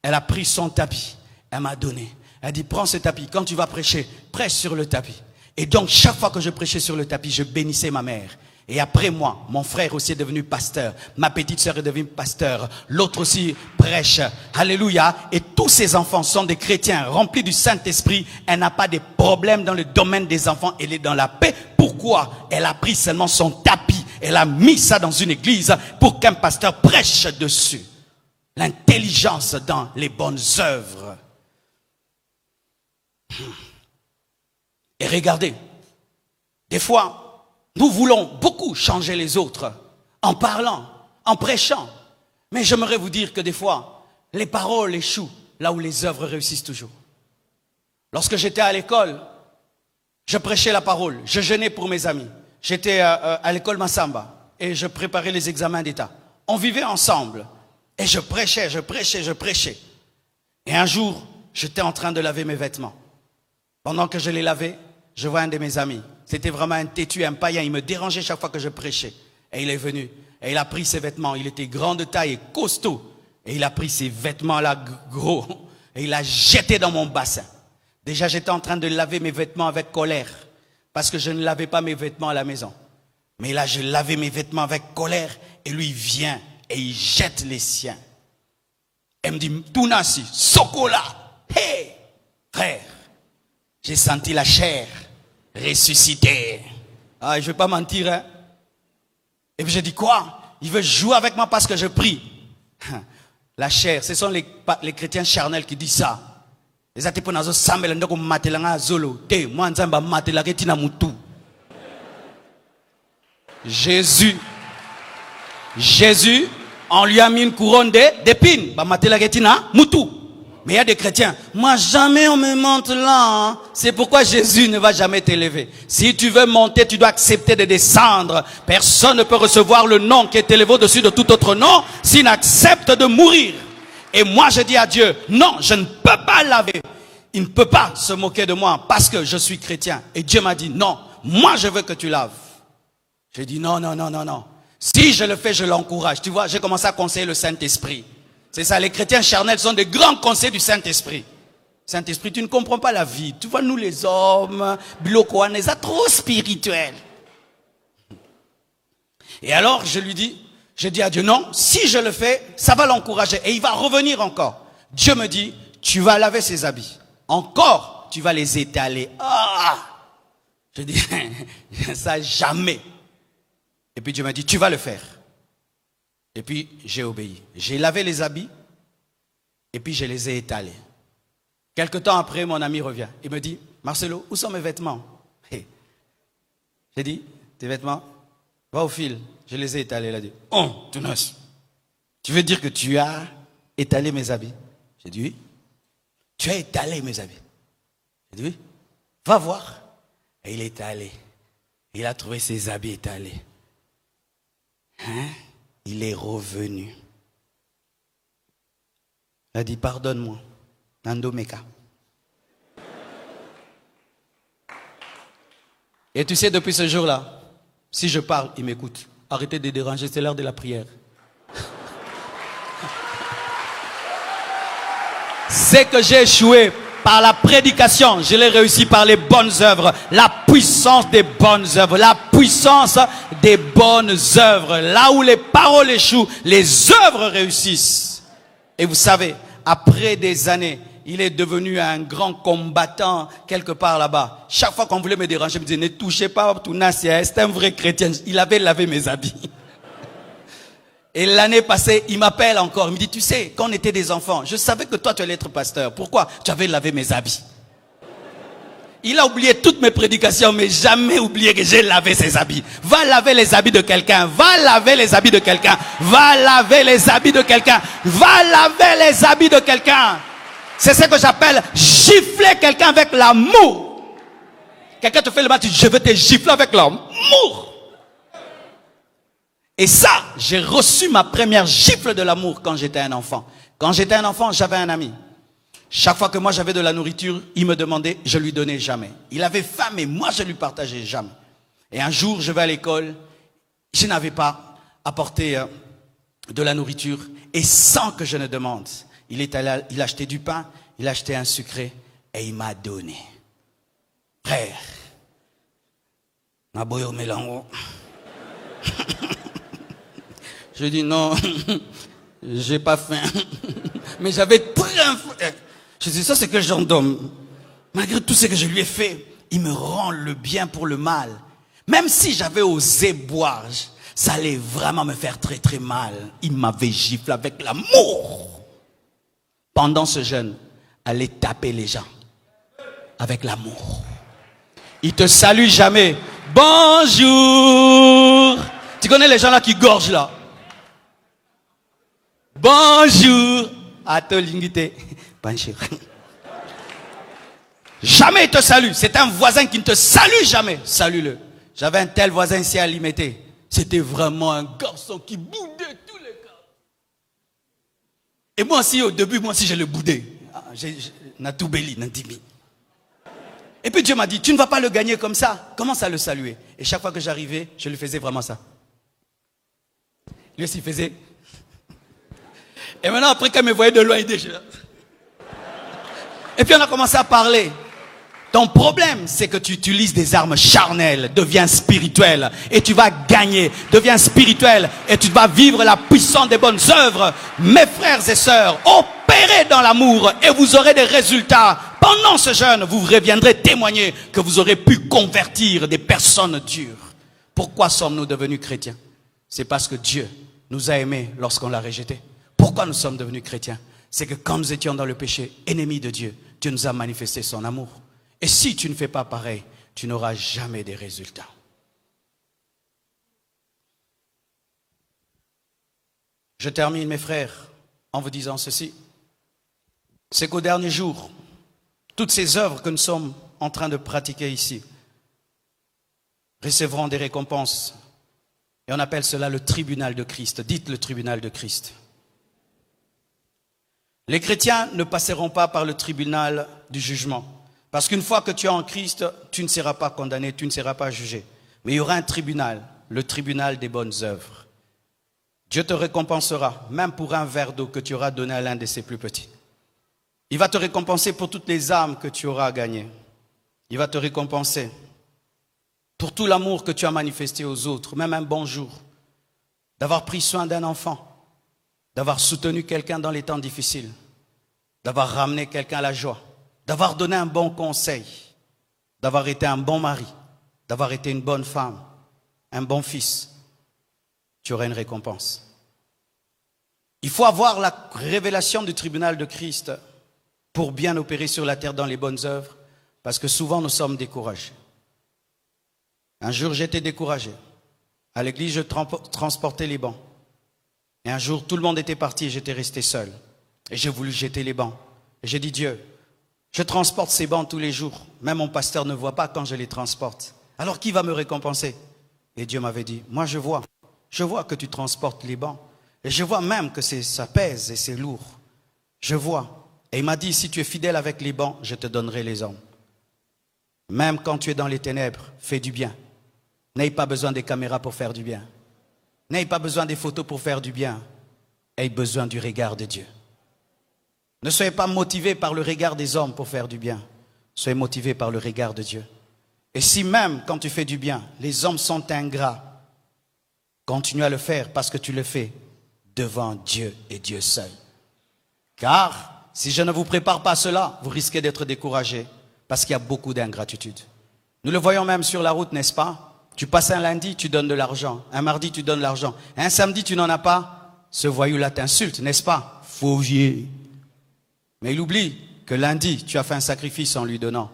Elle a pris son tapis, elle m'a donné. Elle a dit, prends ce tapis, quand tu vas prêcher, prêche sur le tapis. Et donc, chaque fois que je prêchais sur le tapis, je bénissais ma mère. Et après moi, mon frère aussi est devenu pasteur. Ma petite sœur est devenue pasteur. L'autre aussi prêche. Alléluia. Et tous ces enfants sont des chrétiens remplis du Saint-Esprit. Elle n'a pas de problème dans le domaine des enfants. Elle est dans la paix. Pourquoi? Elle a pris seulement son tapis. Elle a mis ça dans une église pour qu'un pasteur prêche dessus. L'intelligence dans les bonnes œuvres. Et regardez, des fois, nous voulons beaucoup changer les autres en parlant, en prêchant. Mais j'aimerais vous dire que des fois, les paroles échouent là où les œuvres réussissent toujours. Lorsque j'étais à l'école, je prêchais la parole, je jeûnais pour mes amis. J'étais à l'école Massamba et je préparais les examens d'État. On vivait ensemble et je prêchais. Et un jour, j'étais en train de laver mes vêtements. Pendant que je les lavais, je vois un de mes amis. C'était vraiment un têtu, un païen. Il me dérangeait chaque fois que je prêchais. Et il est venu. Et il a pris ses vêtements. Il était grand de taille et costaud. Et il a pris ces vêtements-là gros. Et il a jeté dans mon bassin. Déjà, j'étais en train de laver mes vêtements avec colère. Parce que je ne lavais pas mes vêtements à la maison. Mais là, je lavais mes vêtements avec colère. Et lui, il vient et il jette les siens. Elle me dit, Tounasi, Sokola. Hé, frère. J'ai senti la chair ressusciter. Ah, je ne vais pas mentir, hein. Et puis j'ai dit quoi? Il veut jouer avec moi parce que je prie. La chair, ce sont les chrétiens charnels qui disent ça. Jésus, on lui a mis une couronne d'épines. Mais il y a des chrétiens, moi jamais on me monte là. Hein. C'est pourquoi Jésus ne va jamais t'élever. Si tu veux monter, tu dois accepter de descendre. Personne ne peut recevoir le nom qui est élevé au-dessus de tout autre nom s'il accepte de mourir. Et moi je dis à Dieu, non, je ne peux pas laver. Il ne peut pas se moquer de moi parce que je suis chrétien. Et Dieu m'a dit, non, moi je veux que tu laves. J'ai dit, non. Si je le fais, je l'encourage. Tu vois, j'ai commencé à conseiller le Saint-Esprit. C'est ça, les chrétiens charnels sont des grands conseils du Saint-Esprit. Saint-Esprit, tu ne comprends pas la vie. Tu vois, nous les hommes, on est trop spirituels. Et alors, je dis à Dieu, non, si je le fais, ça va l'encourager. Et il va revenir encore. Dieu me dit, tu vas laver ses habits. Encore, tu vas les étaler. Ah! Je dis, ça jamais. Et puis Dieu m'a dit, tu vas le faire. Et puis, j'ai obéi. J'ai lavé les habits et puis je les ai étalés. Quelque temps après, mon ami revient. Il me dit, Marcelo, où sont mes vêtements? Hey. J'ai dit, tes vêtements, va au fil. Je les ai étalés. Il a dit, oh, Tounas, tu veux dire que tu as étalé mes habits? J'ai dit, oui. Tu as étalé mes habits? J'ai dit, oui. Va voir. Et il est étalé. Il a trouvé ses habits étalés. Hein? Il est revenu. Il a dit, pardonne-moi. Nando Meka. Et tu sais, depuis ce jour-là, si je parle, il m'écoute. Arrêtez de déranger, c'est l'heure de la prière. C'est que j'ai échoué par la prédication, je l'ai réussi par les bonnes œuvres. La puissance des bonnes œuvres. La puissance des bonnes œuvres. Là où les paroles échouent, les œuvres réussissent. Et vous savez, après des années, il est devenu un grand combattant quelque part là-bas. Chaque fois qu'on voulait me déranger, il me disait, ne touchez pas Tounasia, c'est un vrai chrétien. Il avait lavé mes habits. Et l'année passée, il m'appelle encore. Il me dit, tu sais, quand on était des enfants, je savais que toi, tu allais être pasteur. Pourquoi? Tu avais lavé mes habits. Il a oublié toutes mes prédications, mais jamais oublié que j'ai lavé ses habits. Va laver les habits de quelqu'un. Va laver les habits de quelqu'un. Va laver les habits de quelqu'un. Va laver les habits de quelqu'un. C'est ce que j'appelle gifler quelqu'un avec l'amour. quelqu'un te fait le mal, tu dis, je vais te gifler avec l'amour. Et ça, j'ai reçu ma première gifle de l'amour quand j'étais un enfant. Quand j'étais un enfant, j'avais un ami. Chaque fois que moi j'avais de la nourriture, il me demandait, je lui donnais jamais. Il avait faim, mais moi je lui partageais jamais. Et un jour, je vais à l'école, je n'avais pas apporté de la nourriture, et sans que je ne demande, il est allé, il a acheté du pain, il a acheté un sucré, et il m'a donné. Frère, ma boyo mélango. Je dis non, j'ai pas faim, mais j'avais très faim. Je dis ça c'est que j'en donne. Malgré tout ce que je lui ai fait, il me rend le bien pour le mal. Même si j'avais osé boire, ça allait vraiment me faire très très mal. Il m'avait giflé avec l'amour. Pendant ce jeûne, allait taper les gens avec l'amour. Il te salue jamais. Bonjour. Tu connais les gens là qui gorgent là? Bonjour. Atolingité. Bonjour. Jamais il te salue. C'est un voisin qui ne te salue jamais. Salue-le. J'avais un tel voisin ici à Limité. C'était vraiment un garçon qui boudait tous les gars. Et moi aussi, au début, moi aussi, je le boudais. Natoubeli, Nantimi. Et puis Dieu m'a dit, tu ne vas pas le gagner comme ça. Commence à le saluer. Et chaque fois que j'arrivais, je lui faisais vraiment ça. Lui aussi faisait. Et maintenant, après qu'elle me voyait de loin, il dit, et puis on a commencé à parler. Ton problème, c'est que tu utilises des armes charnelles. Deviens spirituel et tu vas gagner. Deviens spirituel et tu vas vivre la puissance des bonnes œuvres. Mes frères et sœurs, opérez dans l'amour et vous aurez des résultats. Pendant ce jeûne, vous reviendrez témoigner que vous aurez pu convertir des personnes dures. Pourquoi sommes-nous devenus chrétiens? C'est parce que Dieu nous a aimés lorsqu'on l'a rejeté. Pourquoi nous sommes devenus chrétiens? C'est que quand nous étions dans le péché, ennemis de Dieu, Dieu nous a manifesté son amour. Et si tu ne fais pas pareil, tu n'auras jamais des résultats. Je termine, mes frères, en vous disant ceci. C'est qu'au dernier jour, toutes ces œuvres que nous sommes en train de pratiquer ici recevront des récompenses. Et on appelle cela le tribunal de Christ. Dites le tribunal de Christ. Les chrétiens ne passeront pas par le tribunal du jugement. Parce qu'une fois que tu es en Christ, tu ne seras pas condamné, tu ne seras pas jugé. Mais il y aura un tribunal, le tribunal des bonnes œuvres. Dieu te récompensera, même pour un verre d'eau que tu auras donné à l'un de ses plus petits. Il va te récompenser pour toutes les âmes que tu auras gagnées. Il va te récompenser pour tout l'amour que tu as manifesté aux autres, même un bonjour, d'avoir pris soin d'un enfant, d'avoir soutenu quelqu'un dans les temps difficiles, d'avoir ramené quelqu'un à la joie, d'avoir donné un bon conseil, d'avoir été un bon mari, d'avoir été une bonne femme, un bon fils, tu auras une récompense. Il faut avoir la révélation du tribunal de Christ pour bien opérer sur la terre dans les bonnes œuvres, parce que souvent nous sommes découragés. Un jour j'étais découragé. À l'église je transportais les bancs. Et un jour tout le monde était parti et j'étais resté seul. Et j'ai voulu jeter les bancs. Et j'ai dit, Dieu, je transporte ces bancs tous les jours. Même mon pasteur ne voit pas quand je les transporte. Alors qui va me récompenser? Et Dieu m'avait dit, moi je vois que tu transportes les bancs. Et je vois même que ça pèse et c'est lourd. Je vois. Et il m'a dit, si tu es fidèle avec les bancs, je te donnerai les hommes. Même quand tu es dans les ténèbres, fais du bien. N'aie pas besoin des caméras pour faire du bien. N'aie pas besoin des photos pour faire du bien. Aie besoin du regard de Dieu. Ne soyez pas motivés par le regard des hommes pour faire du bien. Soyez motivés par le regard de Dieu. Et si même quand tu fais du bien, les hommes sont ingrats, continue à le faire parce que tu le fais devant Dieu et Dieu seul. Car si je ne vous prépare pas cela, vous risquez d'être découragés parce qu'il y a beaucoup d'ingratitude. Nous le voyons même sur la route, n'est-ce pas? Tu passes un lundi, tu donnes de l'argent. Un mardi, tu donnes de l'argent. Un samedi, tu n'en as pas. Ce voyou-là t'insulte, n'est-ce pas? Fauvier. Mais il oublie que lundi, tu as fait un sacrifice en lui donnant.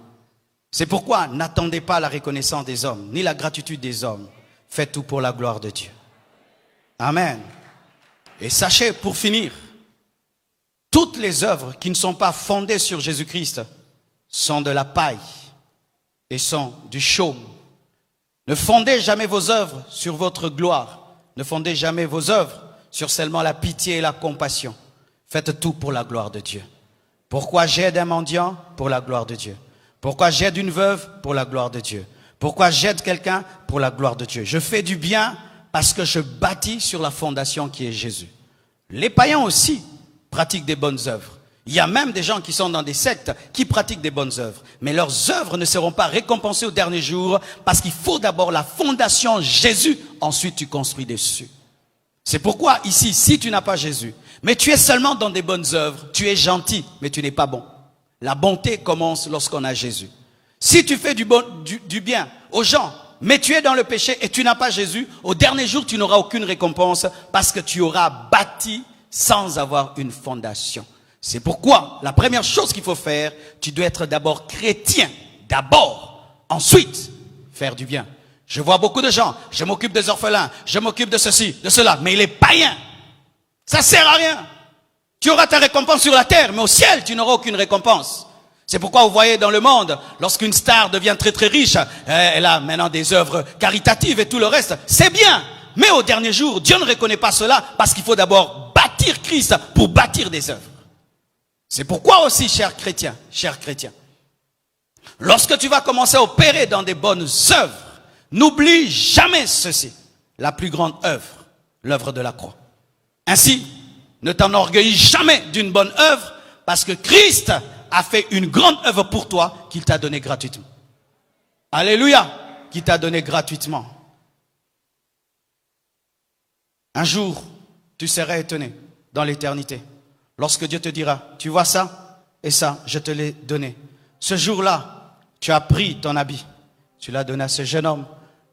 C'est pourquoi n'attendez pas la reconnaissance des hommes, ni la gratitude des hommes. Faites tout pour la gloire de Dieu. Amen. Et sachez, pour finir, toutes les œuvres qui ne sont pas fondées sur Jésus-Christ sont de la paille. et sont du chaume. Ne fondez jamais vos œuvres sur votre gloire. Ne fondez jamais vos œuvres sur seulement la pitié et la compassion. Faites tout pour la gloire de Dieu. Pourquoi j'aide un mendiant? Pour la gloire de Dieu. Pourquoi j'aide une veuve? Pour la gloire de Dieu. Pourquoi j'aide quelqu'un? Pour la gloire de Dieu. Je fais du bien parce que je bâtis sur la fondation qui est Jésus. Les païens aussi pratiquent des bonnes œuvres. Il y a même des gens qui sont dans des sectes qui pratiquent des bonnes œuvres. Mais leurs œuvres ne seront pas récompensées au dernier jour parce qu'il faut d'abord la fondation Jésus, ensuite tu construis dessus. C'est pourquoi ici, si tu n'as pas Jésus, mais tu es seulement dans des bonnes œuvres, tu es gentil, mais tu n'es pas bon. La bonté commence lorsqu'on a Jésus. Si tu fais du bien aux gens, mais tu es dans le péché et tu n'as pas Jésus, au dernier jour, tu n'auras aucune récompense parce que tu auras bâti sans avoir une fondation. C'est pourquoi la première chose qu'il faut faire, tu dois être d'abord chrétien, d'abord, ensuite faire du bien. Je vois beaucoup de gens, je m'occupe des orphelins, je m'occupe de ceci, de cela, mais il est païen. Ça sert à rien. Tu auras ta récompense sur la terre, mais au ciel, tu n'auras aucune récompense. C'est pourquoi vous voyez dans le monde, lorsqu'une star devient très très riche, elle a maintenant des œuvres caritatives et tout le reste, c'est bien. Mais au dernier jour, Dieu ne reconnaît pas cela parce qu'il faut d'abord bâtir Christ pour bâtir des œuvres. C'est pourquoi aussi, chers chrétiens, lorsque tu vas commencer à opérer dans des bonnes œuvres, n'oublie jamais ceci, la plus grande œuvre, l'œuvre de la croix. Ainsi, ne t'enorgueillis jamais d'une bonne œuvre parce que Christ a fait une grande œuvre pour toi qu'il t'a donnée gratuitement. Alléluia, qu'il t'a donnée gratuitement. Un jour, tu seras étonné dans l'éternité. Lorsque Dieu te dira, tu vois ça et ça, je te l'ai donné. Ce jour-là, tu as pris ton habit. Tu l'as donné à ce jeune homme.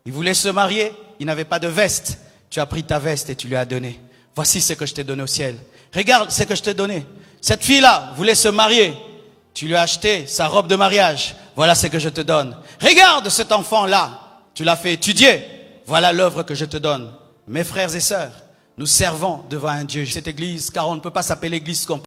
Il voulait se marier, il n'avait pas de veste. Tu as pris ta veste et tu lui as donné. Voici ce que je t'ai donné au ciel. Regarde ce que je t'ai donné. Cette fille-là voulait se marier. Tu lui as acheté sa robe de mariage. Voilà ce que je te donne. Regarde cet enfant-là. Tu l'as fait étudier. Voilà l'œuvre que je te donne. Mes frères et sœurs, nous servons devant un Dieu. Cette église, car on ne peut pas s'appeler église comme